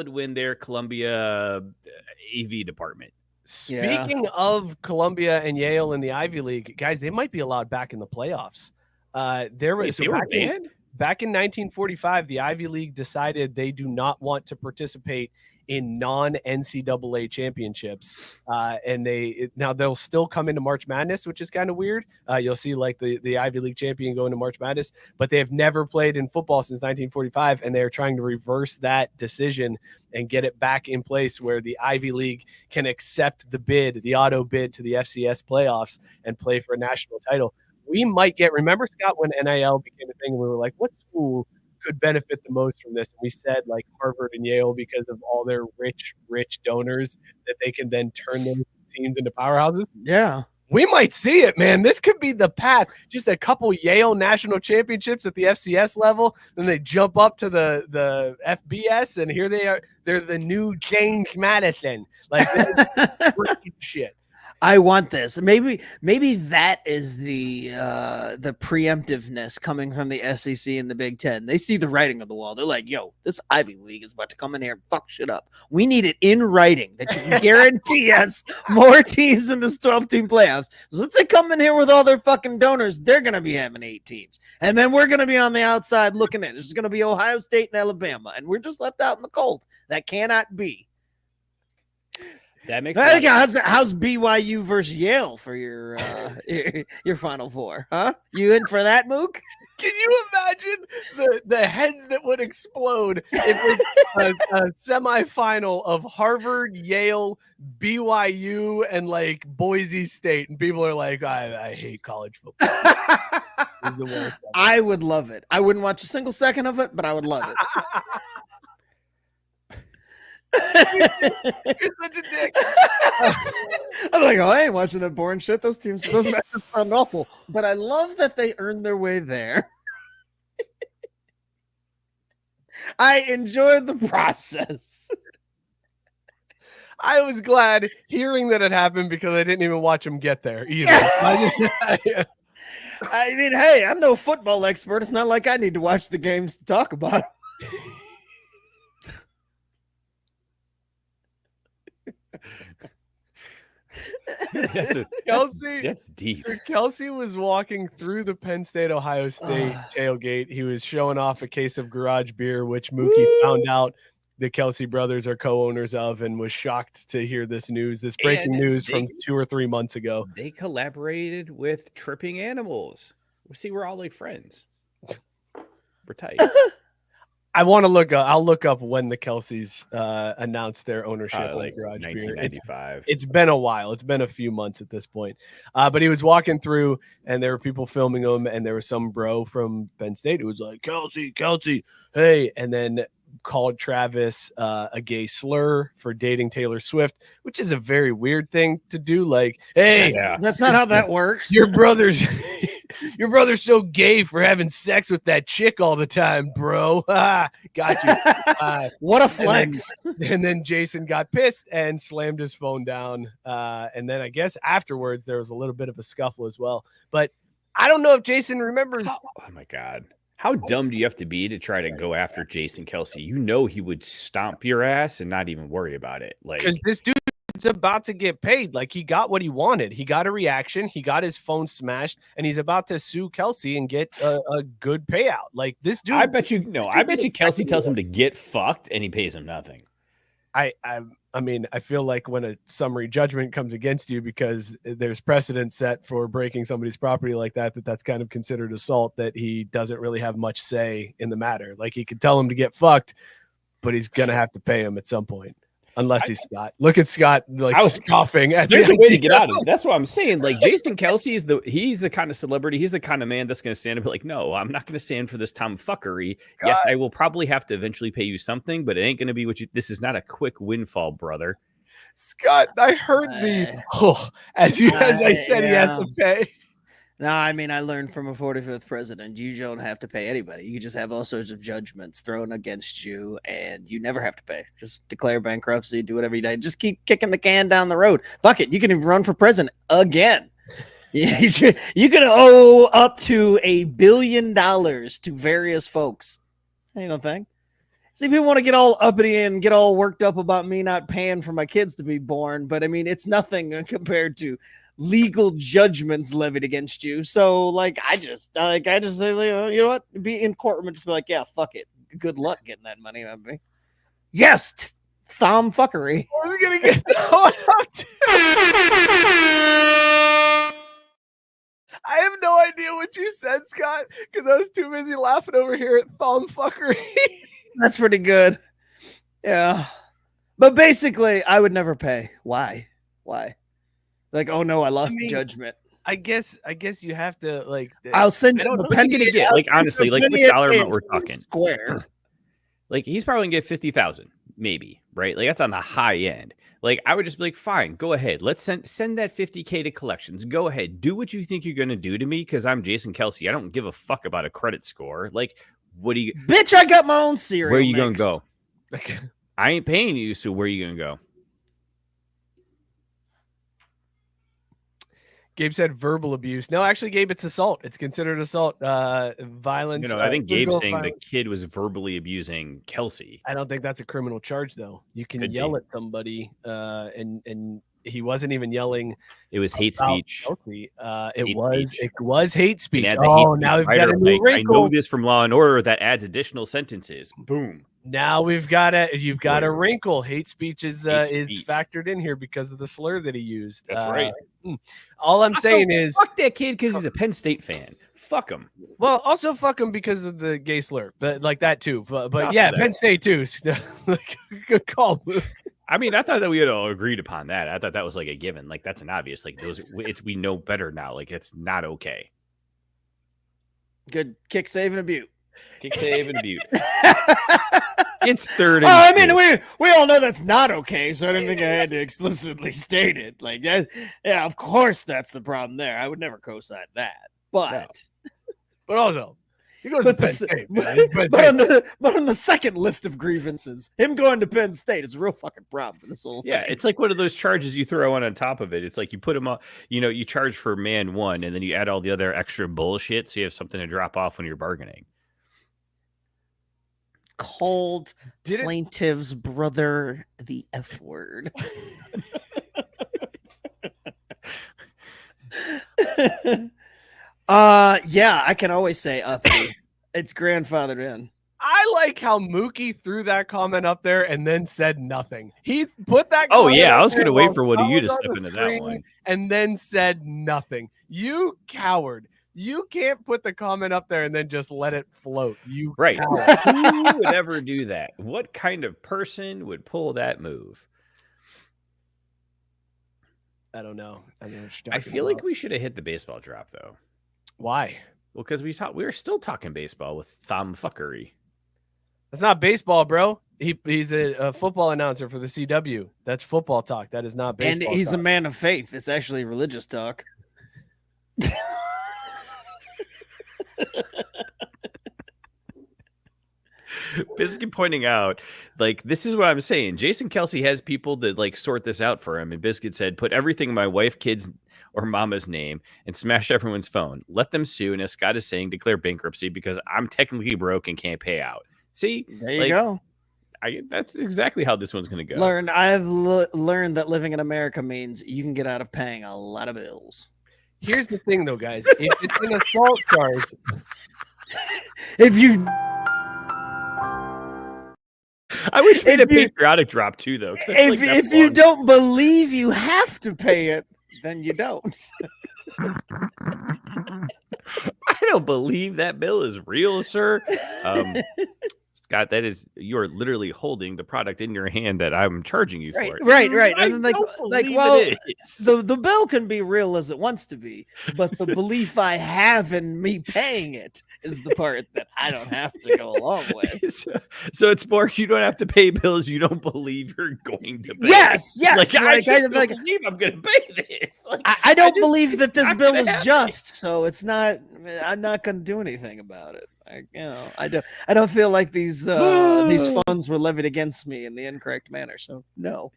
win there, Columbia AV department. Speaking of Columbia and Yale in the Ivy League, guys, they might be allowed back in the playoffs. They were banned? Back in 1945, the Ivy League decided they do not want to participate in non-NCAA championships. And they'll still come into March Madness, which is kind of weird. You'll see like the Ivy League champion going to March Madness, but they have never played in football since 1945. And they're trying to reverse that decision and get it back in place where the Ivy League can accept the auto bid to the FCS playoffs and play for a national title. We might remember, Scott, when NIL became a thing, we were like, what school could benefit the most from this? And we said like Harvard and Yale because of all their rich donors that they can then turn those teams into powerhouses. Yeah. We might see it, man. This could be the path. Just a couple Yale national championships at the FCS level. Then they jump up to the FBS, and here they are. They're the new James Madison. Like, shit. I want this. Maybe that is the preemptiveness coming from the SEC and the Big Ten. They see the writing on the wall. They're like, yo, this Ivy League is about to come in here and fuck shit up. We need it in writing that you can guarantee us more teams in this 12-team playoffs. So let's say come in here with all their fucking donors. They're going to be having 8 teams. And then we're going to be on the outside looking in. It's going to be Ohio State and Alabama. And we're just left out in the cold. That cannot be. That makes sense. How's BYU versus Yale for your Final Four? Huh? You in for that, Mook? Can you imagine the heads that would explode if it's a semifinal of Harvard, Yale, BYU, and like Boise State, and people are like, I hate college football. It's the worst. I would love it. I wouldn't watch a single second of it, but I would love it. You're such a dick. I'm like, I ain't watching that boring shit. Those matches sound awful. But I love that they earned their way there. I enjoyed the process. I was glad hearing that it happened because I didn't even watch them get there either. I mean, hey, I'm no football expert. It's not like I need to watch the games to talk about them. Kelce, that's deep. So Kelce was walking through the Penn State Ohio State tailgate. He was showing off a case of garage beer, which Mookie found out the Kelce brothers are co-owners of, and was shocked to hear this breaking news from 2 or 3 months ago. They collaborated with Tripping Animals. See, we're all like friends. We're tight. I'll look up when the Kelces announced their ownership of like garage 1995. beer. It's been a while. It's been a few months at this point. But he was walking through, and there were people filming him, and there was some bro from Penn State who was like, Kelce, hey, and then called Travis a gay slur for dating Taylor Swift, which is a very weird thing to do. Like, hey, that's not how that works. Your brother's so gay for having sex with that chick all the time, bro. Got you. What a flex. And then Jason got pissed and slammed his phone down. And then I guess afterwards there was a little bit of a scuffle as well. But I don't know if Jason remembers. Oh my God. How dumb do you have to be to try to go after Jason Kelce? You know he would stomp your ass and not even worry about it. Like, because this dude's about to get paid. Like, he got what he wanted. He got a reaction. He got his phone smashed, and he's about to sue Kelce and get a good payout. Like, this dude. I bet you Kelce tells him to get fucked, and he pays him nothing. I mean, I feel like when a summary judgment comes against you because there's precedent set for breaking somebody's property like that, that's kind of considered assault, that he doesn't really have much say in the matter. Like, he could tell him to get fucked, but he's going to have to pay him at some point. unless he's Scott. Look at Scott scoffing at There's the a way to idea. get out of it. That's what I'm saying. Like Jason Kelce he's the kind of celebrity. He's the kind of man that's going to stand and be like, no, I'm not going to stand for this tomfuckery. Yes, I will probably have to eventually pay you something, but it ain't going to be this is not a quick windfall, brother. Scott, I heard as I said, he has to pay. No, I mean, I learned from a 45th president, you don't have to pay anybody. You just have all sorts of judgments thrown against you, and you never have to pay. Just declare bankruptcy, do whatever you do. Just keep kicking the can down the road. Fuck it. You can even run for president again. You can owe up to $1 billion to various folks. You don't think? See, people want to get all uppity and get all worked up about me not paying for my kids to be born, but I mean, it's nothing compared to legal judgments levied against you. So I just say, you know what? Be in courtroom and just be like, yeah, fuck it. Good luck getting that money out of me. Yes, thumb fuckery. We're gonna get thrown up too. I have no idea what you said, Scott, because I was too busy laughing over here at thumb fuckery. That's pretty good. Yeah. But basically, I would never pay. Why? Like, oh no, I lost the judgment. I guess you have to I'll send you the penny. Like honestly, like what dollar amount we're talking? Square. Like he's probably gonna get 50,000, maybe, right? Like that's on the high end. Like I would just be like, fine, go ahead. Let's send that 50K to collections. Go ahead, do what you think you're gonna do to me because I'm Jason Kelce. I don't give a fuck about a credit score. Like, what do you? Bitch, I got my own cereal. Where are you mixed. gonna go? I ain't paying you, so where are you gonna go? Gabe said verbal abuse. No, actually, Gabe, it's assault. It's considered assault, violence. I think Gabe's saying the kid was verbally abusing Kelce. I don't think that's a criminal charge, though. You can yell at somebody, and he wasn't even yelling. It was hate speech. Kelce. It was hate speech. Now we've got a new wrinkle. I know this from Law and Order that adds additional sentences. Boom. Now you've got a wrinkle. Hate speech is factored in here because of the slur that he used. That's right. All I'm saying is fuck that kid because he's a Penn State fan. Fuck him. Well, also fuck him because of the gay slur, but like that too. But yeah, Penn State too. Good call. I mean, I thought that we had all agreed upon that. I thought that was like a given. Like that's an obvious. Like we know better now. Like it's not okay. Good kick, save, and abuse. Kick, save, and abuse. It's third. I mean, we all know that's not okay, so I didn't think I had to explicitly state it. Like, yeah, of course that's the problem there. I would never co-sign that. But also, he goes to Penn State. But on the second list of grievances, him going to Penn State is a real fucking problem. This whole thing. It's like one of those charges you throw on top of it. It's like you put him on. You charge for man one, and then you add all the other extra bullshit, so you have something to drop off when you're bargaining. Called plaintiff's brother the F word. Yeah, I can always say uppity. It's grandfathered in. I like how Mookie threw that comment up there and then said nothing. He put that. Oh yeah, I was going to wait for one of you to step into that one, and then said nothing. You coward. You can't put the comment up there and then just let it float. You right? Who would ever do that? What kind of person would pull that move? I don't know. I feel like we should have hit the baseball drop though. Why? Well, because we were still talking baseball with thumb fuckery. That's not baseball, bro. He's a football announcer for the CW. That's football talk. That is not baseball. And he's talk. A man of faith. It's actually religious talk. Biscuit pointing out, like, this is what I'm saying. Jason Kelce has people that like sort this out for him. And Biscuit said, put everything in my wife, kids, or mama's name and smash everyone's phone. Let them sue. And as Scott is saying, declare bankruptcy because I'm technically broke and can't pay out. See, there you go. That's exactly how this one's going to go. I've learned that living in America means you can get out of paying a lot of bills. Here's the thing, though, guys. If it's an assault charge, if you. I wish we had a patriotic drop too, though. If you don't believe you have to pay it, then you don't. I don't believe that bill is real, sir. Scott, you're literally holding the product in your hand that I'm charging you for. Right. I And then the bill can be real as it wants to be, but the belief I have in me paying it is the part that I don't have to go along with. So it's more you don't have to pay bills you don't believe you're going to pay. Yes. I don't believe I'm going to pay this. I don't believe that this bill is just, so it's not. I'm not going to do anything about it. I don't feel like these funds were levied against me in the incorrect manner. So no,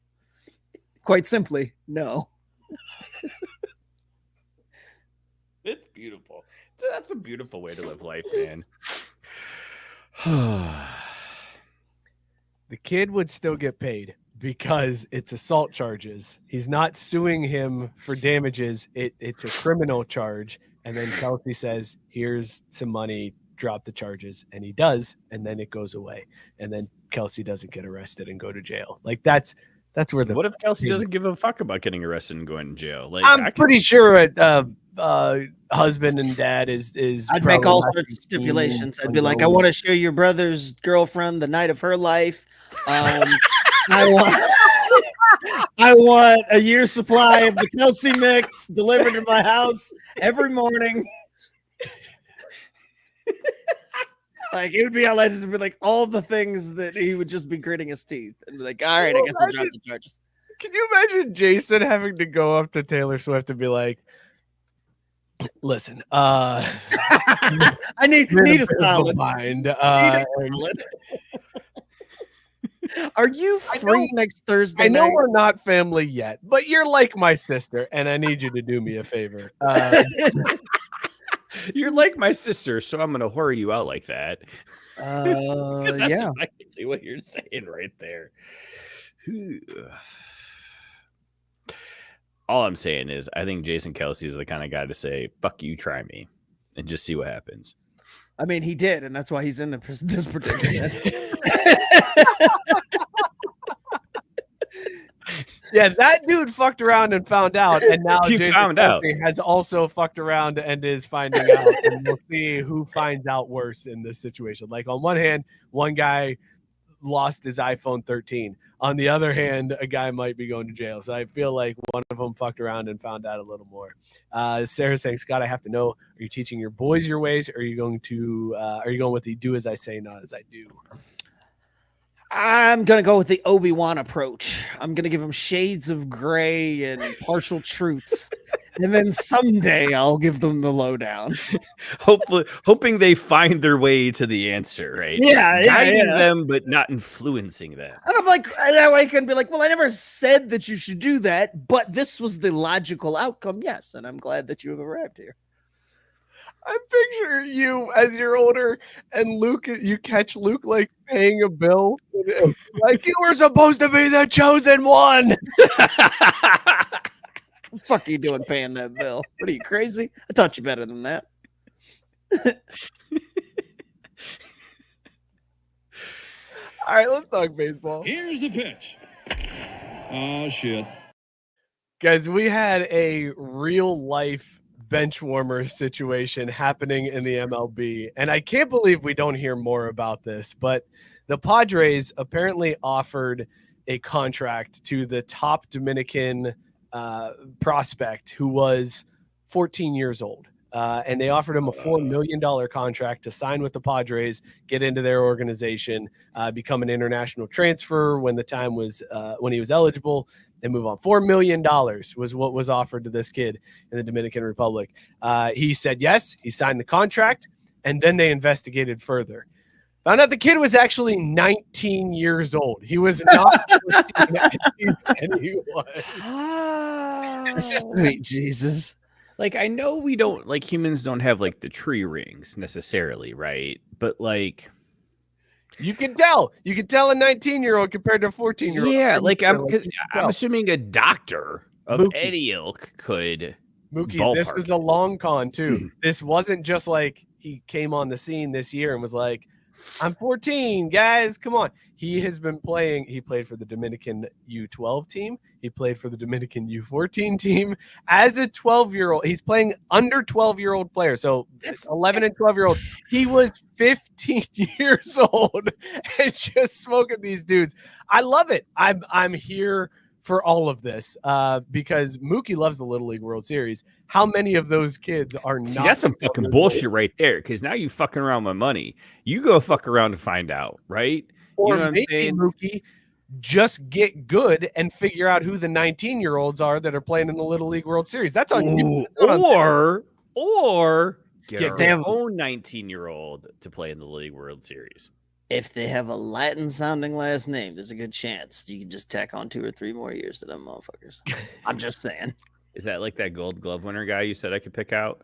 quite simply, no. It's beautiful. That's a beautiful way to live life, man. The kid would still get paid because it's assault charges. He's not suing him for damages. It's a criminal charge. And then Kelce says, here's some money, drop the charges. And he does. And then it goes away. And then Kelce doesn't get arrested and go to jail. Like that's where what if Kelce doesn't give a fuck about getting arrested and going to jail? Like I'm pretty sure husband and dad is I'd make all sorts of stipulations. I'd be like, I want to show your brother's girlfriend the night of her life. I want a year's supply of the Kelce mix delivered to my house every morning. Like it would be outrageous to be like all the things that he would just be gritting his teeth and be like, all right, I guess I'll drop the charges. Can you imagine Jason having to go up to Taylor Swift and be like, listen, I need a solid mind. Are you free next Thursday? I know night? we're not family yet, but you're like my sister, and I need you to do me a favor. You're like my sister, so I'm gonna whore you out like that. That's exactly what you're saying right there. All I'm saying is, I think Jason Kelce is the kind of guy to say, "Fuck you, try me," and just see what happens. I mean, he did, and that's why he's in this predicament. Yeah, that dude fucked around and found out, and now Jason Kelce has also fucked around and is finding out. And we'll see who finds out worse in this situation. Like on one hand, one guy lost his iPhone 13. On the other hand, a guy might be going to jail. So I feel like one of them fucked around and found out a little more. Sarah's saying, Scott, I have to know: are you teaching your boys your ways, or are you going with the do as I say, not as I do? I'm going to go with the Obi-Wan approach. I'm going to give him shades of gray and partial truths. And then someday I'll give them the lowdown. Hoping they find their way to the answer, right? Guiding them, but not influencing them. And I'm like, that way I can be like, well, I never said that you should do that, but this was the logical outcome. Yes. And I'm glad that you have arrived here. I picture you as you're older and Luke, you catch Luke like paying a bill. Like, you were supposed to be the chosen one. What the fuck are you doing paying that bill? What are you, crazy? I taught you better than that. All right, let's talk baseball. Here's the pitch. Oh, shit. Guys, we had a real life bench warmer situation happening in the MLB. And I can't believe we don't hear more about this, but the Padres apparently offered a contract to the top Dominican prospect who was 14 years old. And they offered him a $4 million contract to sign with the Padres, get into their organization, become an international transfer when the time was when he was eligible, and move on. $4 million was what was offered to this kid in the Dominican Republic. He said yes. He signed the contract, and then they investigated further. Found out the kid was actually 19 years old. He was not 14 as he said he was. Sweet Jesus. Like, I know we don't, like, humans don't have, like, the tree rings necessarily, right? But, like, you can tell. You can tell a 19-year-old compared to a 14-year-old. Yeah, like, I'm assuming a doctor of any ilk could. Mookie, this was a long con, too. This wasn't just like he came on the scene this year and was like, I'm 14, guys, come on. He has been playing. He played for the Dominican U12 team. He played for the Dominican U14 team. As a 12-year-old, he's playing under 12-year-old players. So it's 11 and 12-year-olds. He was 15 years old and just smoking these dudes. I love it. I'm here for all of this because Mookie loves the Little League World Series. How many of those kids are not? See, that's some fucking bullshit right there. Because now you fucking around my money. You go fuck around to find out, right? Or you know what maybe I'm saying? Mookie just get good and figure out who the 19-year-olds are that are playing in the Little League World Series. That's on you. Or get their own 19-year-old to play in the League World Series. If they have a Latin-sounding last name, there's a good chance you can just tack on 2 or 3 more years to them motherfuckers. I'm just saying. Is that like that Gold Glove winner guy you said I could pick out?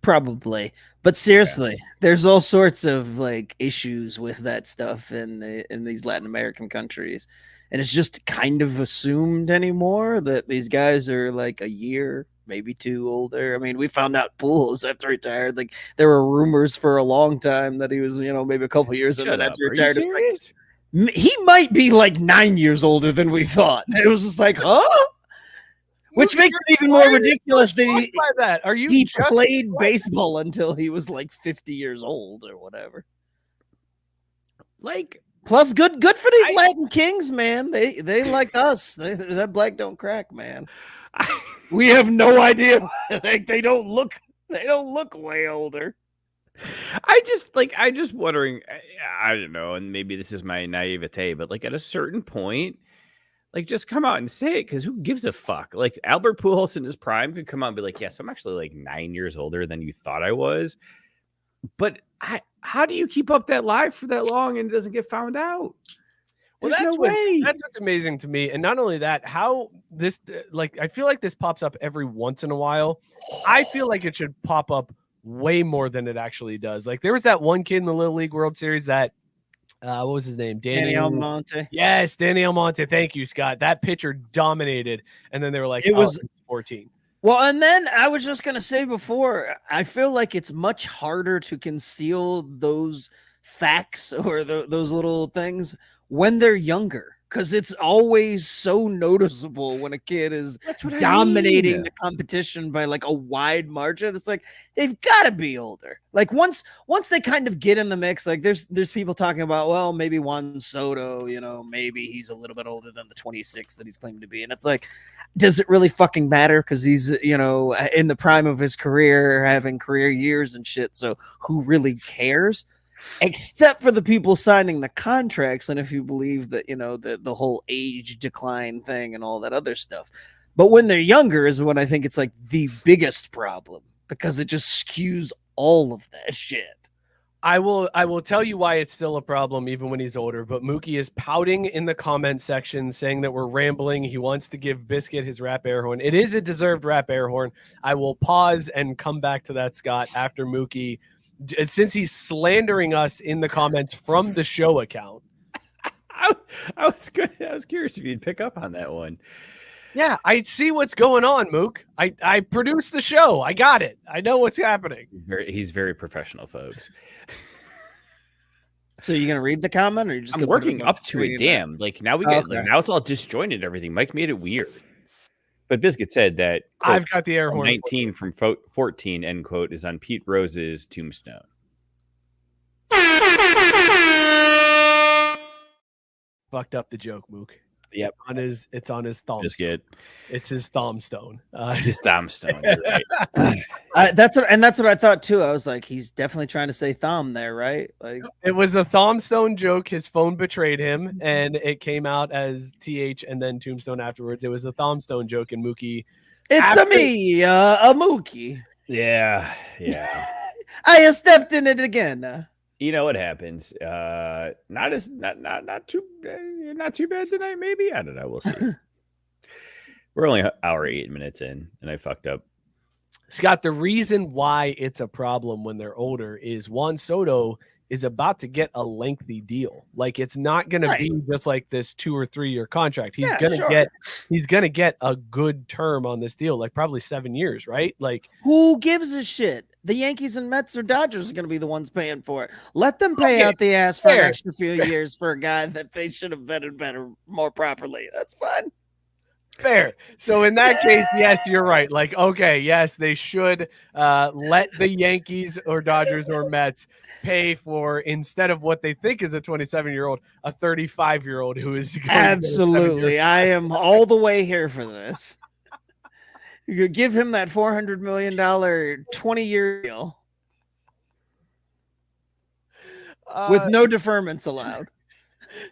Probably, but seriously, there's all sorts of like issues with that stuff in these Latin American countries, and it's just kind of assumed anymore that these guys are like a year, maybe 2 older. I mean, we found out Pujols after he retired. Like there were rumors for a long time that he was, maybe a couple years and then after he retired, it's like, he might be like 9 years older than we thought. It was just like, huh? Which makes it even more ridiculous that he played baseball until he was like 50 years old or whatever. Like, plus good for these Latin Kings, man. They like us. That black don't crack, man. We have no idea. Like they don't look way older. I just wondering. I don't know, and maybe this is my naivete, but like at a certain point. Like, just come out and say it, because who gives a fuck? Like, Albert Pujols in his prime could come out and be like, yes, I'm actually like 9 years older than you thought I was. But how do you keep up that lie for that long and it doesn't get found out? Well, that's what's amazing to me. And not only that, how this, like, I feel like this pops up every once in a while. I feel like it should pop up way more than it actually does. Like, there was that one kid in the Little League World Series that, what was his name? Danny Almonte. Yes, Danny Almonte. Thank you, Scott. That pitcher dominated. And then they were like, it was 14. Well, and then I was just going to say before, I feel like it's much harder to conceal those facts or those little things when they're younger. Because it's always so noticeable when a kid is dominating the competition by like a wide margin. It's like they've got to be older. Like once they kind of get in the mix, like there's people talking about, well, maybe Juan Soto, maybe he's a little bit older than the 26 that he's claimed to be. And it's like, does it really fucking matter? Because he's, in the prime of his career, having career years and shit. So who really cares? Except for the people signing the contracts, and if you believe that the whole age decline thing and all that other stuff. But when they're younger is when I think it's like the biggest problem, because it just skews all of that shit. I will tell you why it's still a problem even when he's older, but Mookie is pouting in the comment section saying that we're rambling. He wants to give Biscuit his rap air horn. It is a deserved rap air horn. I will pause and come back to that, Scott, after Mookie, since he's slandering us in the comments from the show account. I was curious if you'd pick up on that one. Yeah, I see what's going on, Mook. I produced the show. I got it. I know what's happening. He's very professional, folks. So you're gonna read the comment, or you're just working up to it? Damn, like now we get now it's all disjointed. And everything. Mike made it weird. But Biscuit said that, quote, I've got the air horn. 19 from 14, end quote, is on Pete Rose's tombstone. Fucked up the joke, Mook. Yep. It's on his thumb. Biscuit. It's his thumbstone. His thumbstone. Right. That's what I thought too. I was like, he's definitely trying to say thumb there, right? Like it was a thumbstone joke. His phone betrayed him, and it came out as TH and then tombstone afterwards. It was a thumbstone joke, and Mookie. It's a Mookie. Yeah. I have stepped in it again. You know what happens? Not too bad tonight. Maybe, I don't know. We'll see. We're only an hour 8 minutes in, and I fucked up. Scott, the reason why it's a problem when they're older is Juan Soto is about to get a lengthy deal. Like it's not going to be just like this 2 or 3 year contract. He's going to get a good term on this deal, like probably 7 years, right? Like who gives a shit? The Yankees and Mets or Dodgers are going to be the ones paying for it. Let them pay Okay, out the ass for an fair. extra few years for a guy that they should have vetted better, more properly. That's fine. Fair. So in that case, yes, you're right. Like, okay, yes, they should let the Yankees or Dodgers or Mets pay for, instead of what they think is a 27-year-old, a 35-year-old who is going Absolutely. I am all the way here for this. You could give him that $400 million 20-year deal with no deferments allowed.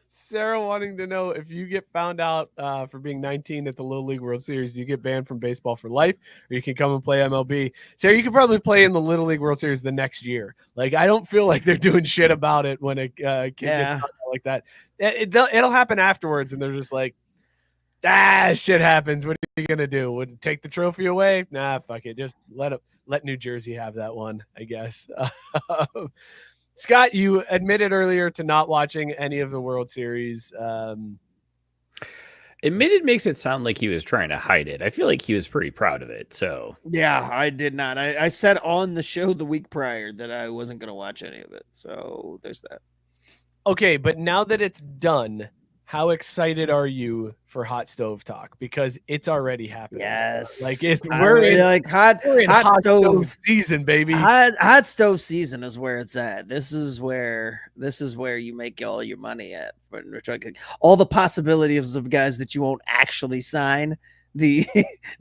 Sarah wanting to know, if you get found out for being 19 at the Little League World Series, you get banned from baseball for life, or you can come and play MLB. Sarah, you could probably play in the Little League World Series the next year. Like, I don't feel like they're doing shit about it when a kid gets found out like that. It'll happen afterwards, and they're just like, shit happens. What are you gonna do? Would it take the trophy away? Nah, fuck it. Just let New Jersey have that one, I guess. Scott, you admitted earlier to not watching any of the World Series. Admitted makes it sound like he was trying to hide it. I feel like he was pretty proud of it. So yeah, I did not. I said on the show the week prior that I wasn't going to watch any of it. So there's that. Okay, but now that it's done, how excited are you for Hot Stove Talk? Because it's already happening. Yes, like we're in like hot stove season, baby. Hot stove season is where it's at. This is where you make all your money at. All the possibilities of guys that you won't actually sign. The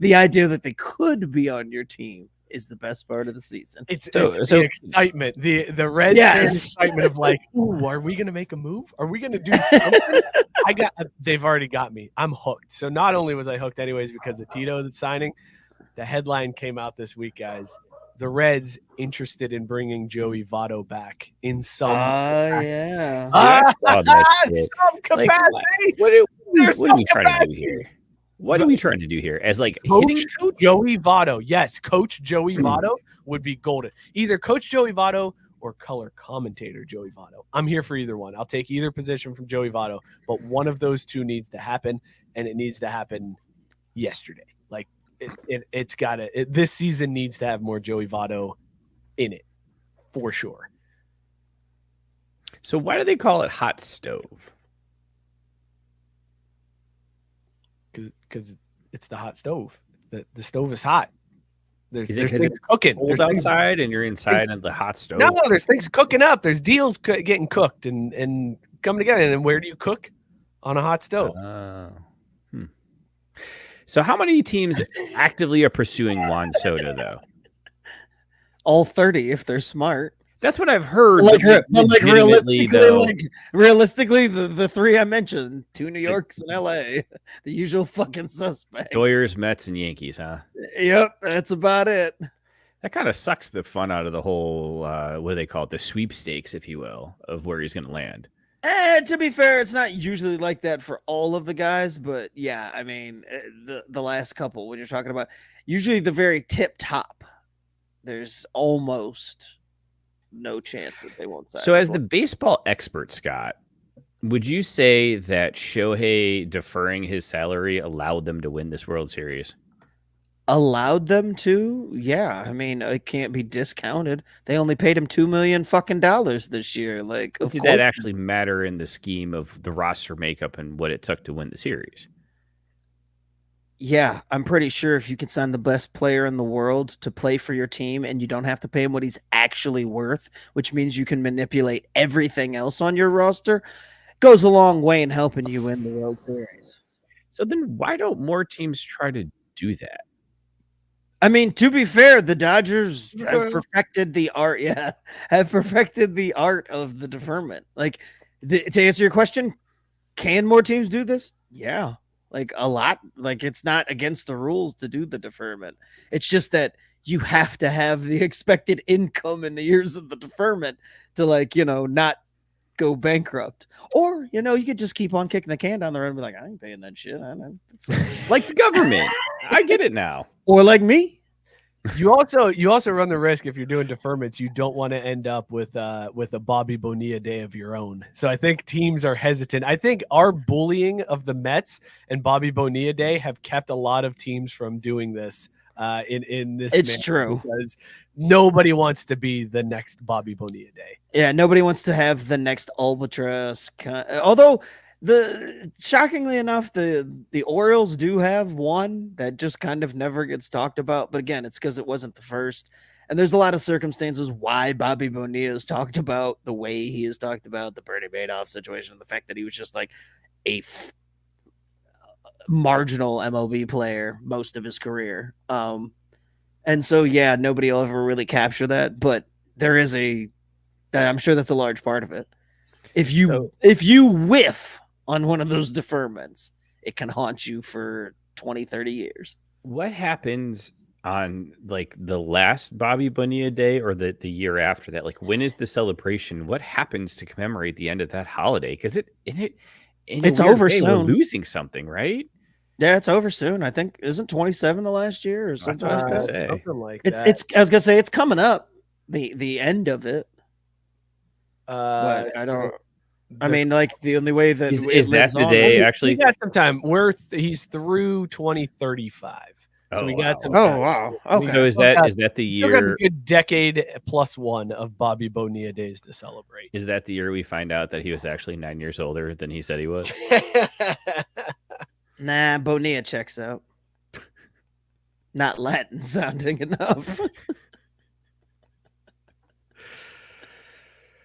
idea that they could be on your team is the best part of the season. It's the excitement, the Reds excitement of like, ooh, are we gonna make a move? Are we gonna do something? They've already got me. I'm hooked. So not only was I hooked anyways because of Tito that's signing, the headline came out this week, guys. The Reds interested in bringing Joey Votto back in some some capacity. What are we trying to do here? What are we trying to do here? As like hitting coach Joey Votto. Yes, Coach Joey Votto would be golden. Either Coach Joey Votto or color commentator Joey Votto. I'm here for either one. I'll take either position from Joey Votto, but one of those two needs to happen, and it needs to happen yesterday. Like it's got to. This season needs to have more Joey Votto in it, for sure. So why do they call it Hot Stove? Because it's the hot stove. The stove is hot. There's things cooking. There's outside and you're inside of the hot stove. No, there's things cooking up. There's deals getting cooked and coming together. And where do you cook? On a hot stove. So how many teams actively are pursuing Juan Soto, though? All 30 if they're smart. That's what I've heard. Realistically, the three I mentioned, 2 New Yorks and LA, the usual fucking suspects. Doyers, Mets, and Yankees, huh? Yep, that's about it. That kind of sucks the fun out of the whole, what do they call it? The sweepstakes, if you will, of where he's going to land. To be fair, it's not usually like that for all of the guys, but yeah, I mean, the last couple, when you're talking about usually the very tip top, there's almost no chance that they won't sign. So as the baseball expert, Scott, would you say that Shohei deferring his salary allowed them to win this World Series? Allowed them to? Yeah. I mean, it can't be discounted. They only paid him $2 million this year. Like, did that actually matter in the scheme of the roster makeup and what it took to win the series? Yeah, I'm pretty sure if you can sign the best player in the world to play for your team and you don't have to pay him what he's actually worth, which means you can manipulate everything else on your roster, goes a long way in helping you win the World Series. So then why don't more teams try to do that? I mean, to be fair, the Dodgers have perfected the art. Yeah, have perfected the art of the deferment. Like, to answer your question, can more teams do this? Yeah. Like a lot, like it's not against the rules to do the deferment. It's just that you have to have the expected income in the years of the deferment to not go bankrupt. Or, you could just keep on kicking the can down the road and be like, I ain't paying that shit. I know. Like the government. I get it now. Or like me. You also run the risk if you're doing deferments, you don't want to end up with a Bobby Bonilla day of your own. So I think teams are hesitant. I think our bullying of the Mets and Bobby Bonilla day have kept a lot of teams from doing this in this. It's manner true. because nobody wants to be the next Bobby Bonilla day. Yeah, nobody wants to have the next Albatross. Although shockingly enough, the Orioles do have one that just kind of never gets talked about. But again, it's because it wasn't the first. And there's a lot of circumstances why Bobby Bonilla is talked about the way he is talked about, the Bernie Madoff situation, the fact that he was just like a marginal MLB player most of his career. And so, yeah, nobody will ever really capture that. But there is I'm sure that's a large part of it. If you whiff on one of those deferments, it can haunt you for 20, 30 years. What happens on like the last Bobby Bonilla day or the year after that? Like, when is the celebration? What happens to commemorate the end of that holiday? Because it's over we're soon. losing something, right? Yeah, it's over soon. I think isn't 27 the last year or something what I was like gonna that? say. Something like It's that. it's I was gonna say it's coming up. The end of it. But I don't. I mean, like the only way that Is it that lives the on day? is- Actually, we got some time. He's through 2035, so Oh, we wow. got some Oh time. wow. We Okay. so is still got- that the Still got a year? good decade plus one of Bobby Bonilla days to celebrate. Is that the year we find out that he was actually 9 years older than he said he was? Nah, Bonilla checks out. Not Latin sounding enough.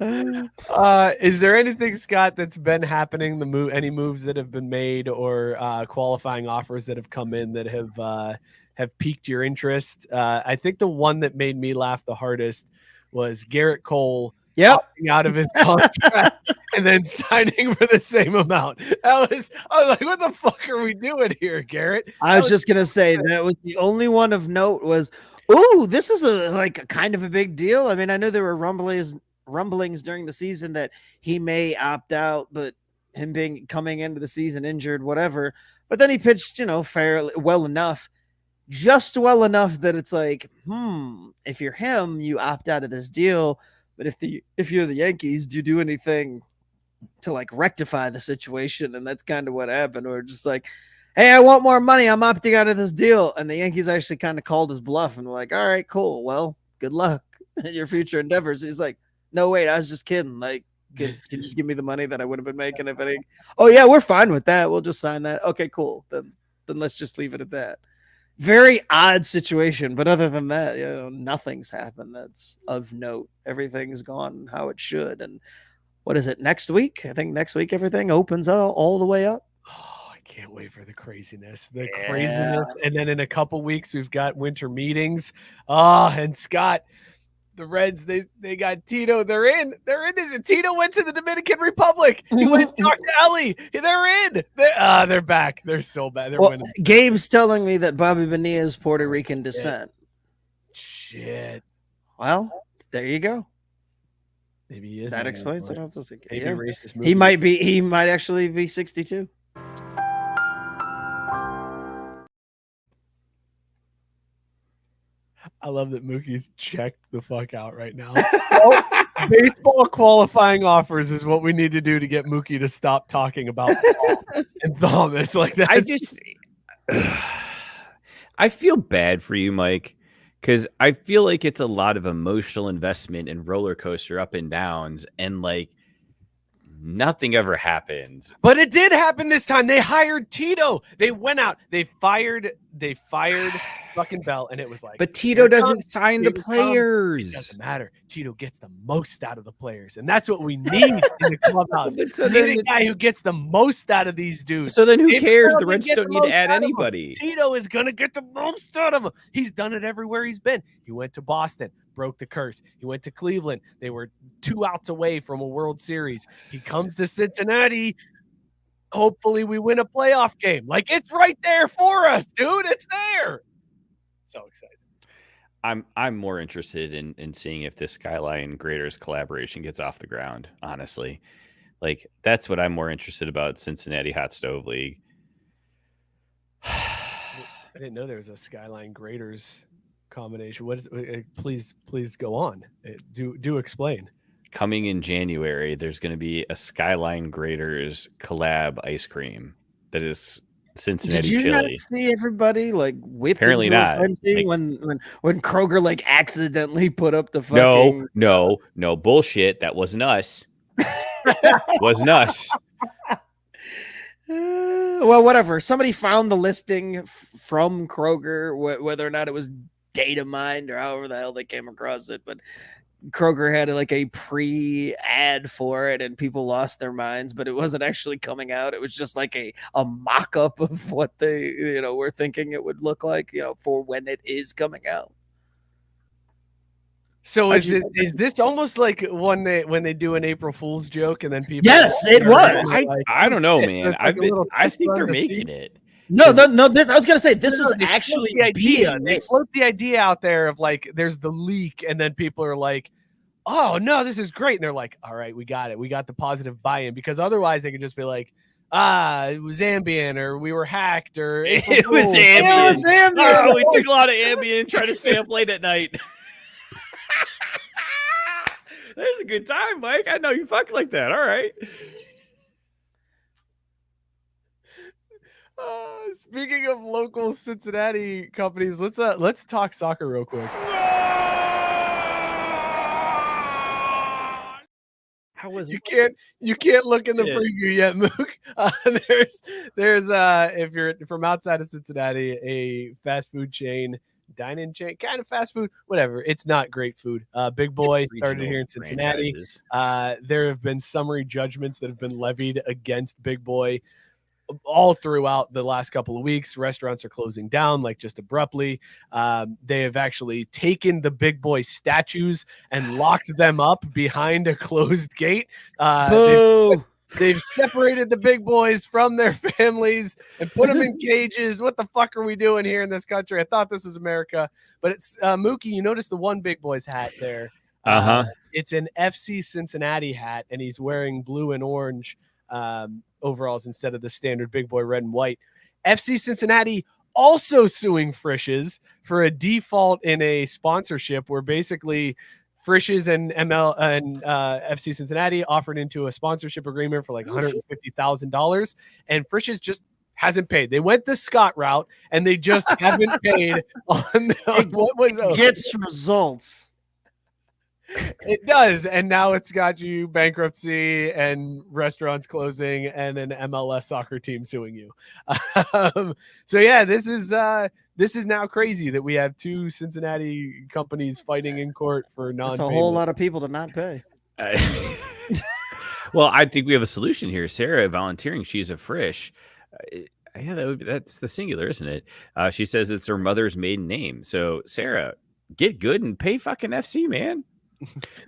Is there anything, Scott, that's been happening? Any moves that have been made or qualifying offers that have come in that have piqued your interest? I think the one that made me laugh the hardest was Garrit Cole opting out of his contract and then signing for the same amount. I was like, what the fuck are we doing here, Garrett? I was just gonna say that was the only one of note was, ooh, this is a kind of a big deal. I mean, I knew there were rumblings during the season that he may opt out, but him coming into the season injured, whatever. But then he pitched, fairly well enough, just well enough that it's like, if you're him, you opt out of this deal. But if you're the Yankees, do you do anything to like rectify the situation? And that's kind of what happened. Or just like, hey, I want more money. I'm opting out of this deal. And the Yankees actually kind of called his bluff and were like, all right, cool. Well, good luck in your future endeavors. He's like, no, wait, I was just kidding. Like, can you just give me the money that I would have been making if it? Oh yeah, we're fine with that. We'll just sign that. Okay, cool. Then let's just leave it at that. Very odd situation, but other than that, nothing's happened that's of note. Everything's gone how it should. And what is it, next week? I think next week everything opens all the way up. Oh, I can't wait for the craziness. Craziness. And then in a couple weeks, we've got winter meetings. And Scott, the Reds, they got Tito. They're in. Tito went to the Dominican Republic. He went to talk to Ellie. They're in. They're back. They're so bad. They're winning. Gabe's telling me that Bobby Bonilla is Puerto Rican descent. Shit. Well, there you go. Maybe he is. That explains it. Maybe racist movie. He might actually be 62. I love that Mookie's checked the fuck out right now. Baseball qualifying offers is what we need to do to get Mookie to stop talking about and Thomas like that. I feel bad for you, Mike, because I feel like it's a lot of emotional investment and roller coaster up and downs, and like nothing ever happens. But it did happen this time. They hired Tito. They went out. They fired fucking Bell, and it was like. But Tito doesn't sign the players. It doesn't matter. Tito gets the most out of the players, and that's what we need in the clubhouse. So we need a guy who gets the most out of these dudes. So then, who If cares? Tito The Reds gets don't the need to most add out of anybody. him, Tito is gonna get the most out of him. He's done it everywhere he's been. He went to Boston, broke the curse. He went to Cleveland. They were 2 outs away from a World Series. He comes to Cincinnati. Hopefully we win a playoff game. Like, it's right there for us, dude. It's there. So excited. I'm more interested in seeing if this Skyline Graders collaboration gets off the ground, honestly. Like, that's what I'm more interested about Cincinnati Hot Stove League. I didn't know there was a Skyline Graders combination. What is please go on. Do explain. Coming in January, there's going to be a Skyline Graders collab ice cream that is Cincinnati Did you chili. not see everybody like whipped Apparently into a not. frenzy Like- when Kroger like accidentally put up the fucking No bullshit. That wasn't us. Wasn't us. Well, whatever. Somebody found the listing from Kroger, whether or not it was data mined or however the hell they came across it, but Kroger had like a pre-ad for it and people lost their minds, but it wasn't actually coming out. It was just like a mock-up of what they, were thinking it would look like, for when it is coming out. So is this almost like when they do an April Fool's joke and then people? Yes, it was. I don't know, man. I think they're run to making see. it. No. This I was gonna say this is actually the idea. being They made. float the idea out there of like there's the leak, and then people are like, "Oh no, this is great," and they're like, "All right, we got it. We got the positive buy-in," because otherwise they could just be like, it was Ambien, or we were hacked, or It was It was Ambien. Oh, we took a lot of Ambien and tried to stay up late at night. There's a good time, Mike. I know you fuck like that. All right. Speaking of local Cincinnati companies, let's talk soccer real quick. How was You can't look in the preview yet, Mook. There's if you're from outside of Cincinnati, a fast food chain, dine-in chain, kind of fast food, whatever. It's not great food. Big Boy started here in Cincinnati. There have been summary judgments that have been levied against Big Boy all throughout the last couple of weeks. Restaurants are closing down like just abruptly. They have actually taken the Big Boy statues and locked them up behind a closed gate. They've separated the Big Boys from their families and put them in cages. What the fuck are we doing here in this country? I thought this was America, but it's Mookie. You notice the one Big Boy's hat there. It's an FC Cincinnati hat, and he's wearing blue and orange overalls instead of the standard Big Boy red and white. FC Cincinnati also suing Frisch's for a default in a sponsorship where basically Frisch's and FC Cincinnati offered into a sponsorship agreement for like $150,000, and Frisch's just hasn't paid. They went the Scott route and they just haven't paid on what was owed. Gets results. It does, and now it's got you bankruptcy and restaurants closing and an MLS soccer team suing you. So yeah, this is now crazy that we have two Cincinnati companies fighting in court for non-payment. That's a whole lot of people to not pay. Well, I think we have a solution here. Sarah volunteering. She's a Frisch. Yeah, that's the singular, isn't it? She says it's her mother's maiden name. So Sarah, get good and pay fucking FC, man.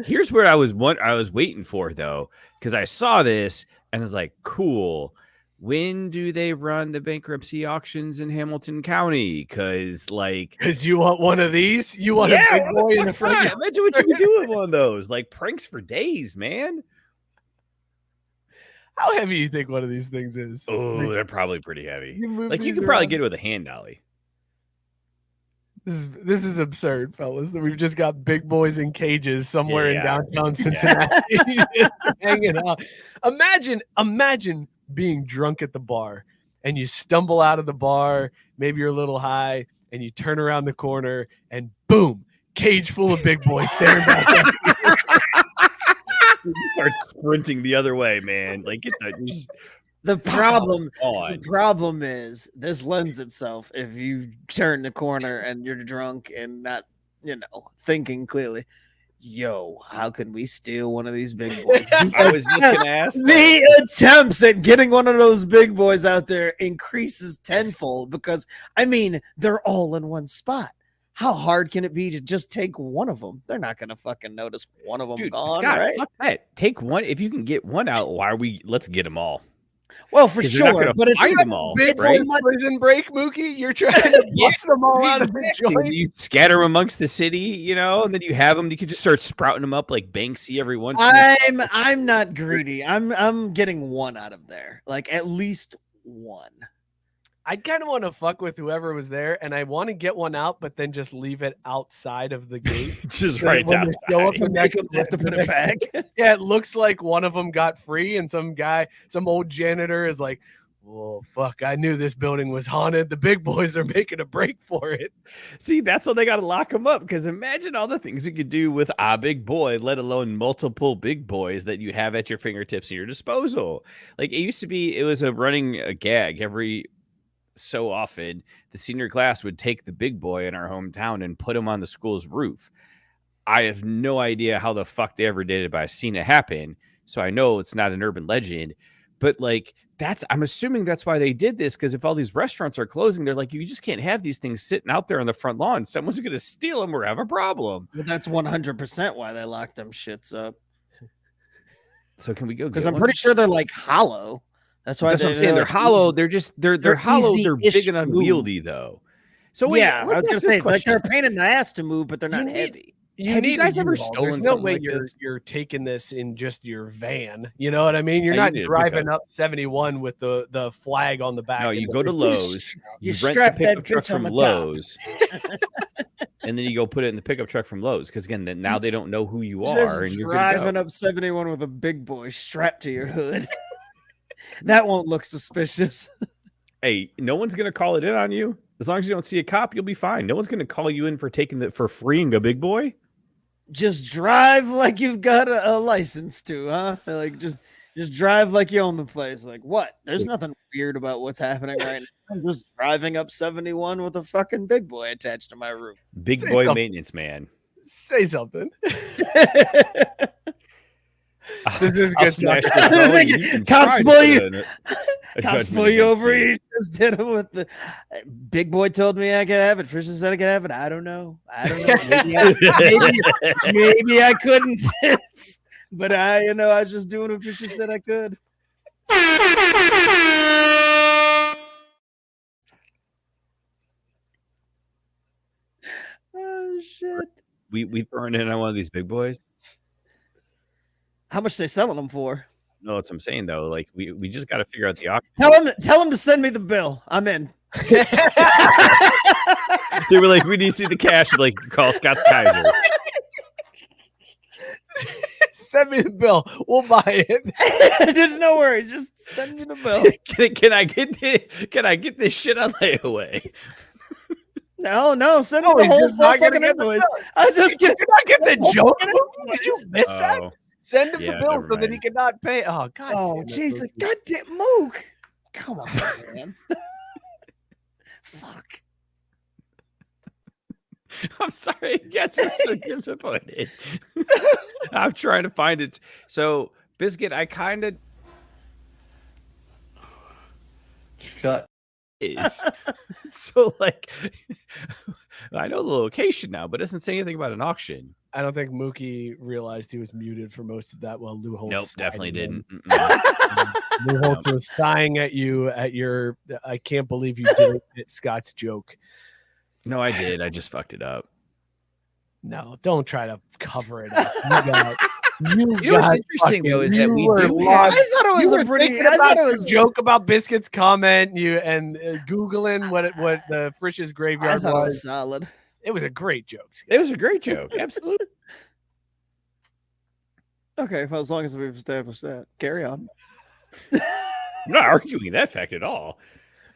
Here's where I was waiting for, though, because I saw this and I was like, cool. When do they run the bankruptcy auctions in Hamilton County? Because you want one of these? You want a Big Boy in the front? Imagine what you could do with one of those. Like pranks for days, man. How heavy do you think one of these things is? Oh, they're probably pretty heavy. Like you could probably get it with a hand dolly. This is absurd, fellas, that we've just got Big Boys in cages somewhere in downtown Cincinnati hanging out. Imagine being drunk at the bar and you stumble out of the bar, maybe you're a little high, and you turn around the corner and boom, cage full of Big Boys staring back at you. You start sprinting the other way, man. Like get that. The problem is this lends itself if you turn the corner and you're drunk and not, thinking clearly. Yo, how can we steal one of these Big Boys? I was just gonna ask. The attempts at getting one of those Big Boys out there increases tenfold because they're all in one spot. How hard can it be to just take one of them? They're not gonna fucking notice one of them gone. Scott, right? fuck that. Take one. If you can get one out, let's get them all. Well, for sure, but it's them all, big right? prison break, Mookie. You're trying to bust them all out of the joint. You scatter them amongst the city, and then you have them. You could just start sprouting them up like Banksy every once. I'm not greedy. I'm getting one out of there, like at least one. I kind of want to fuck with whoever was there, and I want to get one out, but then just leave it outside of the gate. Just right when outside. they show up and Make them have to put it back. Yeah, it looks like one of them got free, and some old janitor is like, Oh, fuck. I knew this building was haunted. The big boys are making a break for it. See, that's why they got to lock him up. Because imagine all the things you could do with a big boy, let alone multiple big boys that you have at your fingertips and your disposal. Like it used to be, it was a gag every so often. The senior class would take the big boy in our hometown and put him on the school's roof. I have no idea how the fuck they ever did it, but I've seen it happen. So I know it's not an urban legend. But like I'm assuming that's why they did this, because if all these restaurants are closing, they're like, you just can't have these things sitting out there on the front lawn. Someone's going to steal them or have a problem. Well, that's 100% why they locked them shits up. So can we go? Because I'm pretty sure they're like hollow. That's why what I'm saying. They're hollow. They're hollow. They're big easy-ish and to unwieldy though. So wait, yeah, I was going to say, like question. they're a pain in the ass to move, but they're not heavy. Have you guys ever U-Haul. stolen There's no something way like this? you're taking this in just your van. You know what I mean? You're Yeah, you not need a driving pickup. up 71 with the flag on the back. No, and you the go to big- Lowe's, You you rent the strap that pickup truck bitch on from the top. Lowe's, and then you go put it in the pickup truck from Lowe's. Because again, now they don't know who you are, Just and you're good to driving go. up 71 with a big boy strapped to your hood. That won't look suspicious. Hey, no one's gonna call it in on you. As long as you don't see a cop, you'll be fine. No one's gonna call you in for for freeing a big boy. Just drive like you've got a license to, huh? Like just drive like you own the place. Like what? There's nothing weird about what's happening right now. I'm just driving up 71 with a fucking big boy attached to my roof. Big Say boy something. maintenance man. Say something. This is I'll good smash stuff. your I was phone and thinking, you can cops try to pull put you. a Cops judgment pull you against over. me. You just hit him with the big boy. Told me I could have it. Trisha said I could have it. I don't know. Maybe I couldn't. But I was just doing what Trisha said I could. Oh shit! We throwing in on one of these big boys. How much they selling them for? No, that's what I'm saying though. Like we just got to figure out the option. Tell him to send me the bill. I'm in. They were like, we need to see the cash. Like, call Scott Kaiser. Send me the bill. We'll buy it. There's no worries. Just send me the bill. Can I get this shit on layaway? No. Send me No, the he's whole just not gonna fucking get the invoice. bill. I just Did get you not get the joke? Did you miss that? Oh, Send him Yeah, the bill never so that he mind. cannot pay. Oh God. Oh, damn it, Jesus. Boozy. Goddamn Mook. Come on, man. Fuck. I'm sorry. It gets me so disappointed. I'm trying to find it. So, Biscuit, I kind of Cut. is. So, like, I know the location now, but it doesn't say anything about an auction. I don't think Mookie realized he was muted for most of that while Lou Holtz. Nope, sighed definitely again. didn't. Mm-mm. Lou Holtz was sighing at you at your. I can't believe you didn't hit Scott's joke. No, I did. I just fucked it up. No, don't try to cover it up. You You know what's interesting, though, is that we do I have- thought it was a pretty. I thought it was. joke about Biscuit's comment. Googling what the Frisch's I graveyard thought it was. was solid. It was a great joke. It was a great joke. Absolutely. Okay, well, as long as we've established that, carry on. I'm not arguing that fact at all.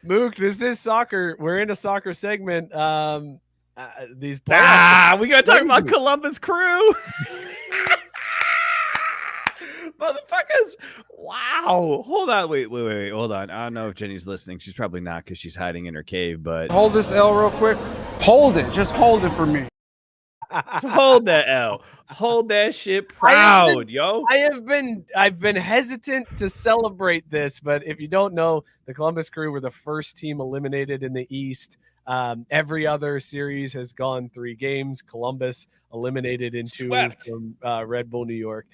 Mook, this is soccer. We're in a soccer segment. These playoffs. We gotta talk about Crazy. Columbus Crew. Motherfuckers. Wow. Hold on. Wait. Hold on. I don't know if Jenny's listening. She's probably not because she's hiding in her cave, but Hold this L real quick. Hold it. Just hold it for me. hold that L. Hold that shit I have been- proud, yo. I've been hesitant to celebrate this, but if you don't know, the Columbus Crew were the first team eliminated in the East. Every other series has gone 3 games. Columbus eliminated in 2 Swept. from Red Bull New York.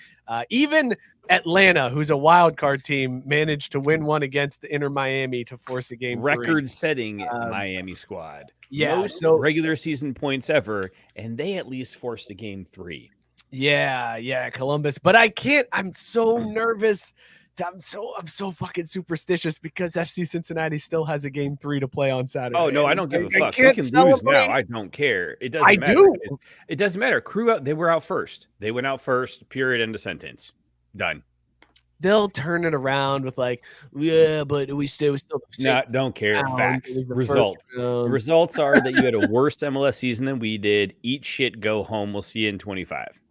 Even Atlanta, who's a wild card team, managed to win one against the Inter Miami to force a game 3. Record-setting Miami squad. Yeah, Most so regular season points ever, and they at least forced a game 3. yeah, Columbus. But I can't. I'm so nervous. I'm so fucking superstitious because FC Cincinnati still has a game 3 to play on Saturday. Oh no, I don't give a fuck. We can't can lose celebrate. now. I don't care. It doesn't I matter. do. It doesn't matter. Crew out. They were out first. They went out first. Period. End of sentence. Done. they'll turn it around with like, yeah, but we still Don't care. round, Facts. it was the Results. first round. The results are that you had a worse MLS season than we did. Eat shit, go home. We'll see you in 25.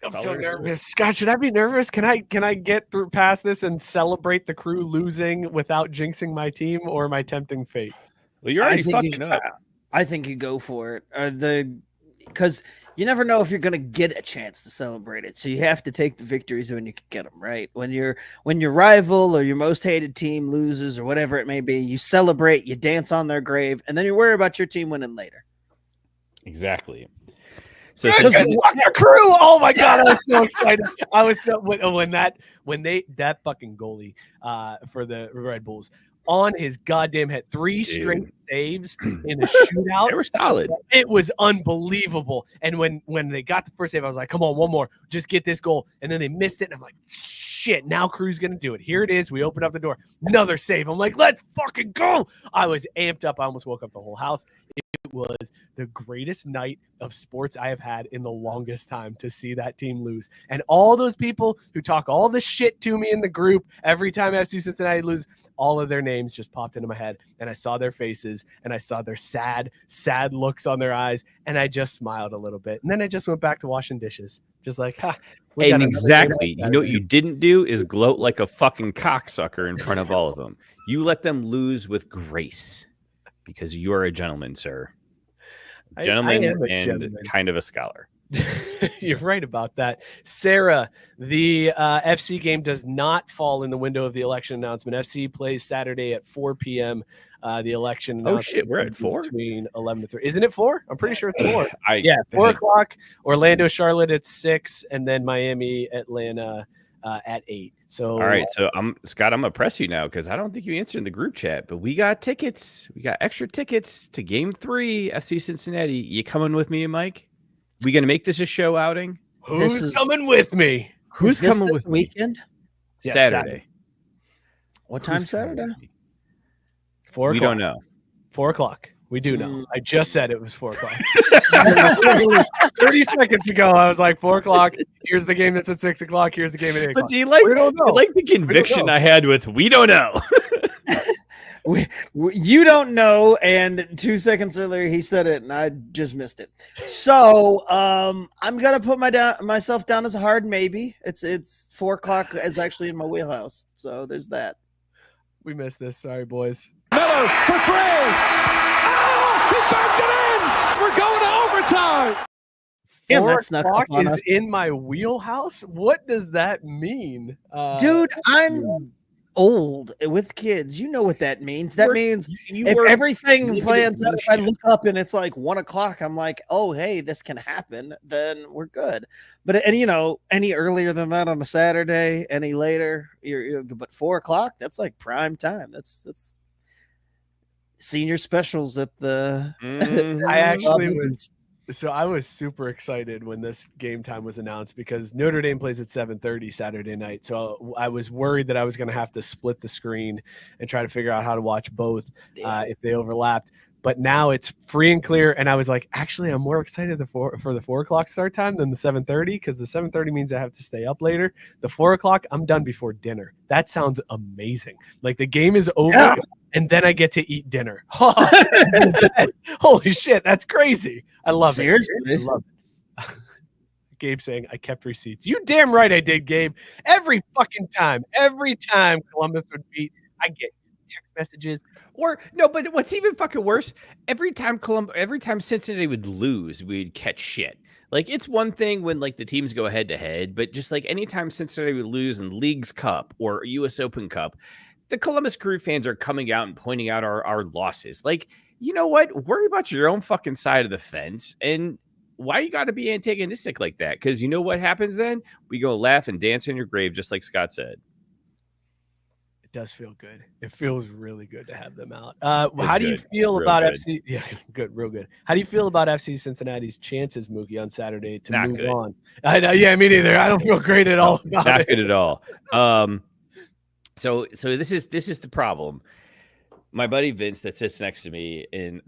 I'm so nervous. Scott, should I be nervous? Can I get through past this and celebrate the Crew losing without jinxing my team, or am I tempting fate? Well, you're already fucking up. I think you go for it. Because you never know if you're going to get a chance to celebrate it. So you have to take the victories when you can get them, right? When your rival or your most hated team loses or whatever it may be, you celebrate, you dance on their grave, and then you worry about your team winning later. Exactly. So the Crew! Oh my god, I was so excited. I was so when that fucking goalie for the Red Bulls on his goddamn head, 3 straight saves in a shootout. They were solid. It was unbelievable. And when they got the first save, I was like, come on, one more, just get this goal. And then they missed it, and I'm like, shit, now Crew's gonna do it. Here it is. We open up the door, another save. I'm like, let's fucking go. I was amped up. I almost woke up the whole house. It was the greatest night of sports I have had in the longest time to see that team lose. And all those people who talk all this shit to me in the group every time FC Cincinnati loses, all of their names just popped into my head, and I saw their faces, and I saw their sad looks on their eyes, and I just smiled a little bit. And then I just went back to washing dishes, just like, ha. And exactly, you know what you didn't do is gloat like a fucking cocksucker in front of all of them. You let them lose with grace because you are a gentleman, sir. Gentleman and kind of a scholar. You're right about that. Sarah, the FC game does not fall in the window of the election announcement. FC plays Saturday at 4 p.m. The election announcement. Oh, shit. We're at 4? Between 11 to 3. Isn't it 4? I'm pretty sure it's 4. 4 think... o'clock. Orlando, Charlotte at 6, and then Miami, Atlanta at 8. So, all right. So, Scott, I'm going to press you now because I don't think you answered in the group chat, but we got tickets. We got extra tickets to game 3, FC Cincinnati. You coming with me and Mike? We going to make this a show outing? Who's coming with me? Who's coming with weekend? Yeah, Saturday. What time Saturday? 4 o'clock. We don't know. 4 o'clock. We do know. I just said it was 4 o'clock. 30 seconds ago, I was like, 4 o'clock. Here's the game that's at 6 o'clock. Here's the game at 8 o'clock. But do you like the conviction I had with we don't know? You don't know, and 2 seconds earlier he said it, and I just missed it. So I'm gonna put myself down as a hard maybe. It's 4 o'clock is actually in my wheelhouse, so there's that. We missed this. Sorry, boys. Miller for 3. Oh, he backed it in. We're going to overtime. Damn, 4 that snuck up o'clock on is us. in my wheelhouse. What does that mean, Dude? I'm old with kids. You know what that means. That means if everything plans out, if I look up and it's like 1 o'clock, I'm like, oh, hey, this can happen, then we're good. But any earlier than that on a Saturday, any later, but 4 o'clock, that's like prime time. That's senior specials at the I actually was. So I was super excited when this game time was announced because Notre Dame plays at 7:30 Saturday night. So I was worried that I was going to have to split the screen and try to figure out how to watch both if they overlapped. But now it's free and clear. And I was like, actually, I'm more excited for the 4 o'clock start time than the 7:30 because the 7:30 means I have to stay up later. The 4 o'clock, I'm done before dinner. That sounds amazing. Like the game is over and then I get to eat dinner. Holy shit, that's crazy. I love it. I love it. Gabe saying, I kept receipts. You damn right I did, Gabe. Every fucking time. Every time Columbus would beat, I get text messages. Or no, but what's even fucking worse, every time Cincinnati would lose, we'd catch shit. Like it's one thing when like the teams go head to head, but just like anytime Cincinnati would lose in Leagues Cup or US Open Cup, the Columbus Crew fans are coming out and pointing out our losses. Like, you know what? Worry about your own fucking side of the fence. And why you got to be antagonistic like that? Because you know what happens then? We go laugh and dance in your grave, just like Scott said. It does feel good. It feels really good to have them out. How do you feel about FC? Yeah, good, real good. How do you feel about FC Cincinnati's chances, Mookie, on Saturday to move on? I know, yeah, me neither. I don't feel great at all about it. Not good at all. So this is the problem. my buddy Vince that sits next to me in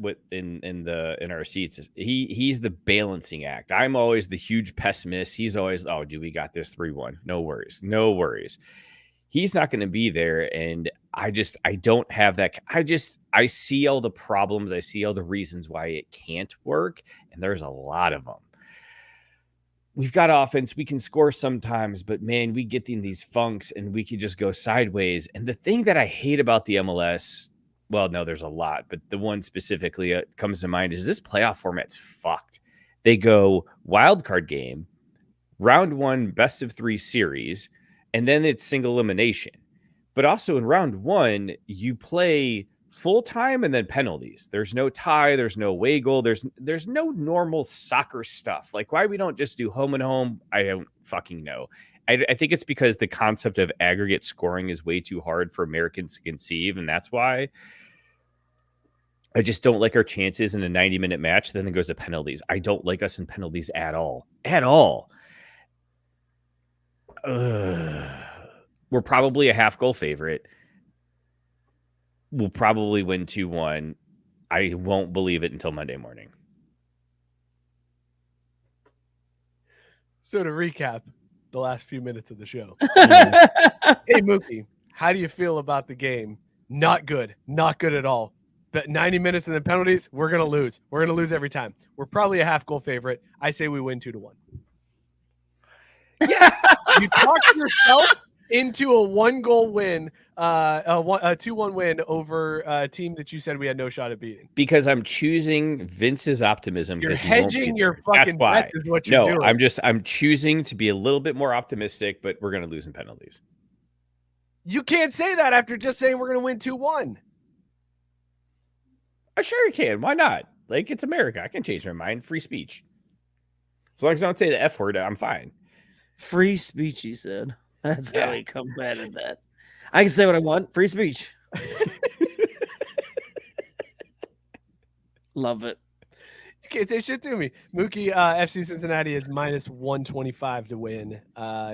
our seats, he's the balancing act. I'm always the huge pessimist. He's always, oh, dude, we got this 3-1. No worries. He's not going to be there, and I don't have that. I see all the problems. I see all the reasons why it can't work, and there's a lot of them. We've got offense. We can score sometimes, but man, we get in these funks and we can just go sideways. And the thing that I hate about the MLS, well, no, there's a lot, but the one specifically comes to mind is this playoff format's fucked. They go wild card game, round 1, best of 3 series, and then it's single elimination. But also in round 1, you play full time and then penalties. There's no tie. There's no away goal. There's no normal soccer stuff. Like, why we don't just do home and home, I don't fucking know. I think it's because the concept of aggregate scoring is way too hard for Americans to conceive, and that's why I just don't like our chances in a 90-minute match. Then it goes to penalties. I don't like us in penalties at all. At all. We're probably a half goal favorite. We'll probably win 2-1. I won't believe it until Monday morning. So to recap the last few minutes of the show. Hey, Mookie, how do you feel about the game? Not good. Not good at all. But 90 minutes and then penalties, we're going to lose. We're going to lose every time. We're probably a half goal favorite. I say we win 2-1. Yeah. You talked yourself into a 1-goal win, a 2-1 win over a team that you said we had no shot at beating. Because I'm choosing Vince's optimism. You're hedging your fucking bets is what you're doing. I'm choosing to be a little bit more optimistic, but we're going to lose in penalties. You can't say that after just saying we're going to win 2-1. I sure you can. Why not? Like, it's America. I can change my mind. Free speech. As long as I don't say the F word, I'm fine. Free speech, he said. That's how he combated that. I can say what I want. Free speech. Love it. You can't say shit to me. Mookie, FC Cincinnati is minus 125 to win.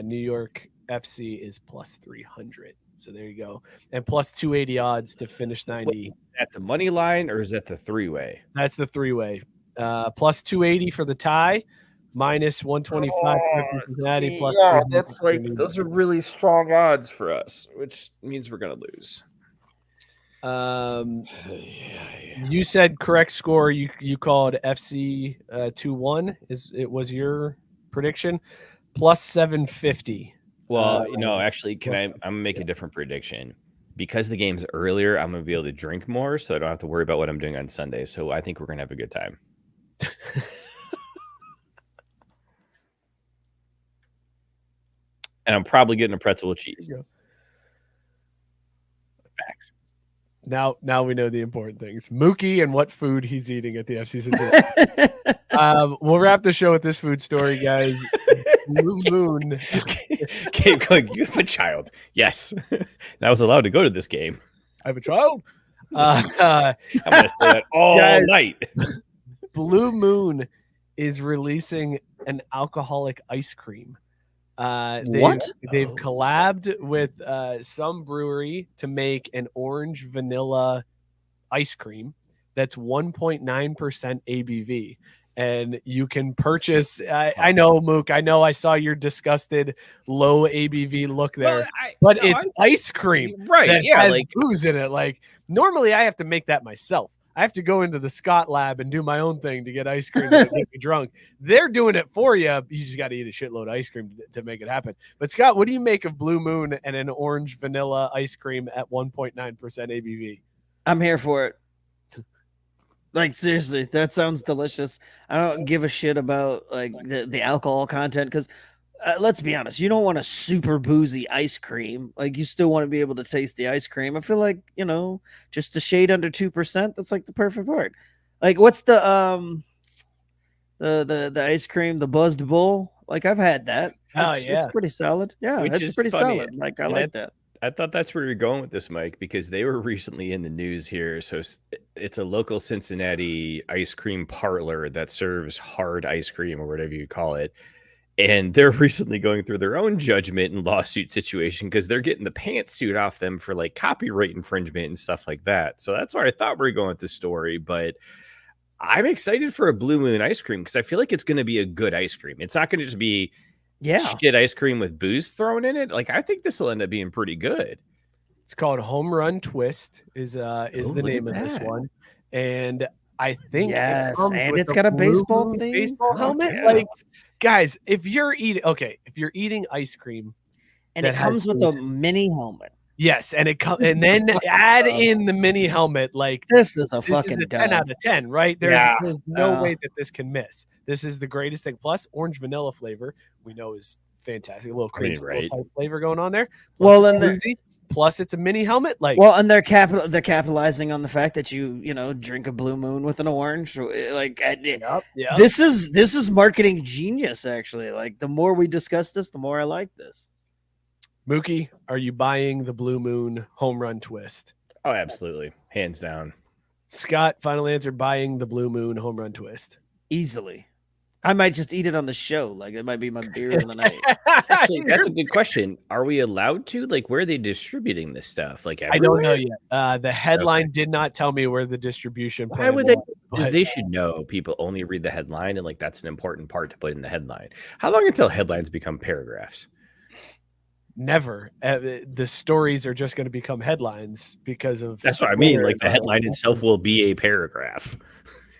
New York FC is plus 300. So there you go. And plus 280 odds to finish 90. At the money line, or is that the 3-way? That's the 3-way. Plus 280 for the tie. Minus 125 for Cincinnati. Plus that's like, those are really strong odds for us, which means we're going to lose. You said correct score. You called FC 2-1. It was your prediction. Plus 750. Well, actually, I'm going to make a different prediction. Because the game's earlier, I'm going to be able to drink more, so I don't have to worry about what I'm doing on Sunday. So I think we're going to have a good time. And I'm probably getting a pretzel with cheese. Facts. Now we know the important things. Mookie and what food he's eating at the FC Cincinnati. We'll wrap the show with this food story, guys. Blue Moon. Keep going. You have a child. Yes. And I was allowed to go to this game. I have a child. I'm going to say that all night. Blue Moon is releasing an alcoholic ice cream. They've collabed with some brewery to make an orange vanilla ice cream that's 1.9% ABV. And you can purchase. I know, Mook. I know. I saw your disgusted low ABV look there, but it's ice cream, right? That has booze in it. Like, normally, I have to make that myself. I have to go into the Scott lab and do my own thing to get ice cream to get me drunk. They're doing it for you. You just got to eat a shitload of ice cream to make it happen. But Scott, what do you make of Blue Moon and an orange vanilla ice cream at 1.9% ABV? I'm here for it. Like, seriously, that sounds delicious. I don't give a shit about like the alcohol content because let's be honest, you don't want a super boozy ice cream. Like, you still want to be able to taste the ice cream. I feel like, just a shade under 2%. That's like the perfect part. Like, what's the ice cream, the Buzzed Bull? Like, I've had that. It's pretty solid. Yeah, it's pretty solid. Like, I like that. I thought that's where you're going with this, Mike, because they were recently in the news here. So it's a local Cincinnati ice cream parlor that serves hard ice cream or whatever you call it. And they're recently going through their own judgment and lawsuit situation because they're getting the pantsuit off them for like copyright infringement and stuff like that. So that's where I thought we were going with this story. But I'm excited for a Blue Moon ice cream because I feel like it's going to be a good ice cream. It's not going to just be shit ice cream with booze thrown in it. Like, I think this will end up being pretty good. It's called Home Run Twist is the name of this one. And I think and it's got a baseball theme. Baseball helmet. Yeah. Like, guys, if you're eating ice cream and it comes with a mini helmet. Yes, and it comes, and then add in the mini helmet. Like, this is a fucking 10 out of 10, right? There's no way that this can miss. This is the greatest thing. Plus, orange vanilla flavor we know is fantastic. A little creamsicle type flavor going on there. Plus, it's a mini helmet. Like, and they're capitalizing on the fact that you drink a Blue Moon with an orange. Like, this is marketing genius. Actually, like, the more we discuss this, the more I like this. Mookie, are you buying the Blue Moon Home Run Twist? Oh, absolutely, hands down. Scott, final answer: buying the Blue Moon Home Run Twist. Easily. I might just eat it on the show. Like, it might be my beer of the night. Actually, that's a good question. Are we allowed to? Like, where are they distributing this stuff? Like, everywhere? I don't know yet. The headline did not tell me where the distribution. Why would they? They should know. People only read the headline, and like that's an important part to put in the headline. How long until headlines become paragraphs? Never. The stories are just going to become headlines because of. That's what I mean. Like, the headline itself will be a paragraph.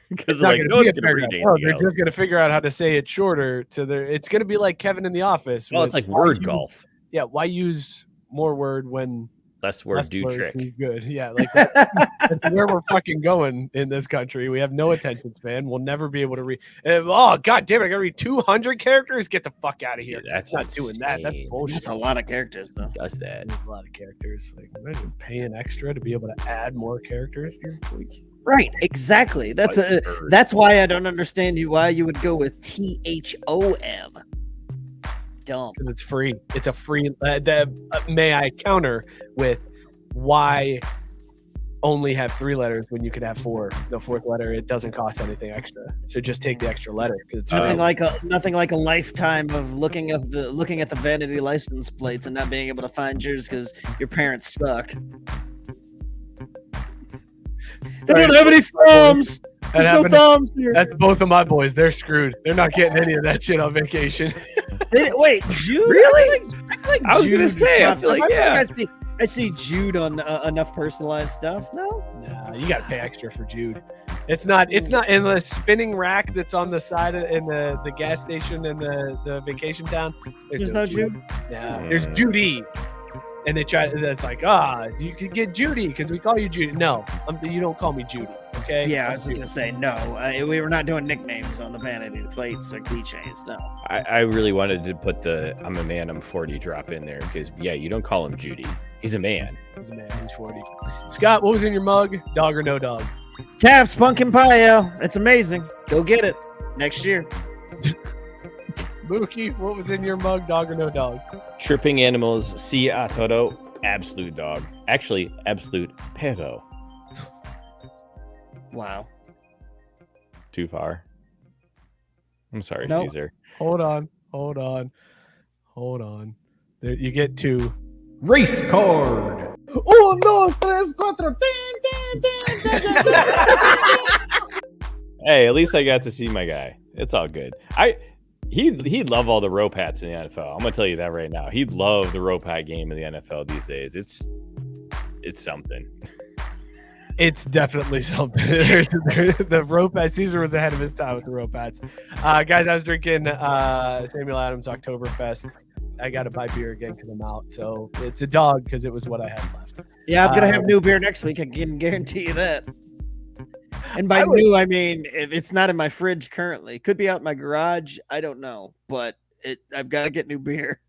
Because like no one's gonna read anything they're just gonna figure out how to say it shorter to their. It's gonna be like Kevin in the Office. Well, it's like word golf. Yeah, why use more word when less word do trick? Good. Yeah, like that's where we're fucking going in this country. We have no attention span. We'll never be able to read. Oh god damn it! I gotta read 200 characters. Get the fuck out of here. Yeah, that's not doing that. That's bullshit. That's a lot of characters, though. Does that? That's a lot of characters. Like, imagine paying extra to be able to add more characters here, please. Right, exactly. That's why I don't understand why you would go with THOM. Dumb. Because it's free. It's a free. May I counter with why only have 3 letters when you could have 4? The 4th letter, it doesn't cost anything extra. So just take the extra letter. It's nothing like a lifetime of looking at the vanity license plates and not being able to find yours because your parents suck. They don't have any thumbs. There's no thumbs here. That's both of my boys. They're screwed. They're not getting any of that shit on vacation. Wait, Jude? Really? I was Jude gonna say. I feel like I see Jude on enough personalized stuff. No, you got to pay extra for Jude. It's not in the spinning rack that's on the side in the gas station in the vacation town. There's no Jude. Yeah, there's Judy. And they try. That's like, you could get Judy because we call you Judy. No, you don't call me Judy. Okay. Yeah, I was gonna say no. We were not doing nicknames on the vanity plates or keychains. No. I really wanted to put the "I'm a man, I'm 40" drop in there because you don't call him Judy. He's a man. He's a man. He's 40. Scott, what was in your mug? Dog or no dog? Taft's Pumpkin Pie Ale. It's amazing. Go get it next year. Mookie, what was in your mug? Dog or no dog? Chirping animals, sí a todo, absolute dog. Actually, absolute perro. Wow. Too far. I'm sorry, nope. Caesar. Hold on. There, you get 2. Race card. 1, 2, 3, 4. Hey, at least I got to see my guy. It's all good. He'd love all the rope hats in the NFL. I'm gonna tell you that right now. He'd love the rope hat game in the NFL these days. It's something. It's definitely something. The rope hat. Caesar was ahead of his time with the rope hats. Guys, I was drinking Samuel Adams Oktoberfest. I got to buy beer again because I'm out. So it's a dog because it was what I had left. Yeah, I'm gonna have new beer next week. I can guarantee you that. And by new, I mean it's not in my fridge currently. It could be out in my garage. I don't know, but I've got to get new beer.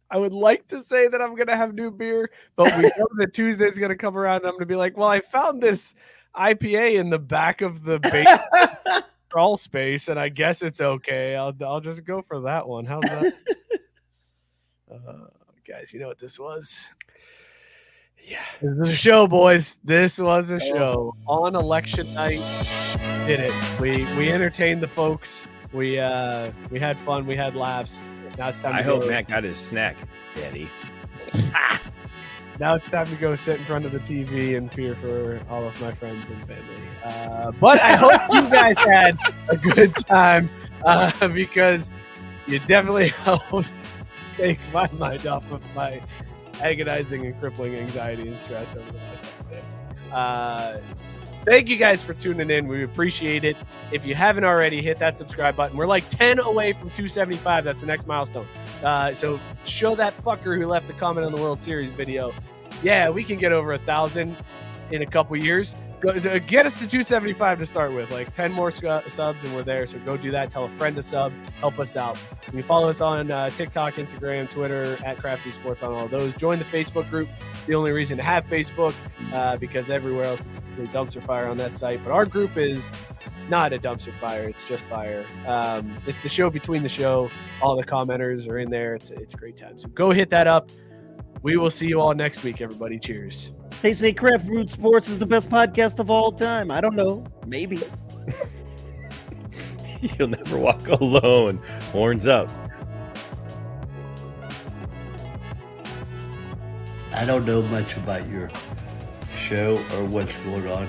I would like to say that I'm going to have new beer, but we know that Tuesday's going to come around and I'm going to be like, well, I found this IPA in the back of the crawl space, and I guess it's okay. I'll just go for that one. How's that? Guys, you know what this was? Yeah. This is a show, boys. This was a show. On election night, did it. We entertained the folks. We had fun. We had laughs. Now it's time to I go. hope Matt got his snack, Daddy. Now it's time to go sit in front of the TV and fear for all of my friends and family. But I hope you guys had a good time because you definitely helped take my mind off of my agonizing and crippling anxiety and stress over the last couple days. Thank you guys for tuning in. We appreciate it. If you haven't already, hit that subscribe button. We're like 10 away from 275. That's the next milestone. So show that fucker who left the comment on the World Series video. Yeah, we can get over 1,000 in a couple years. Get us to 275 to start with. Like 10 more subs and we're there. So go do that. Tell a friend to sub. Help us out. You can follow us on TikTok, Instagram, Twitter, at Crafty Sports on all of those. Join the Facebook group. The only reason to have Facebook because everywhere else it's a complete dumpster fire on that site. But our group is not a dumpster fire. It's just fire. It's the show between the show. All the commenters are in there. It's a great time. So go hit that up. We will see you all next week, everybody. Cheers. They say Craft Root Sports is the best podcast of all time. I don't know. Maybe. You'll never walk alone. Horns up. I don't know much about your show or what's going on.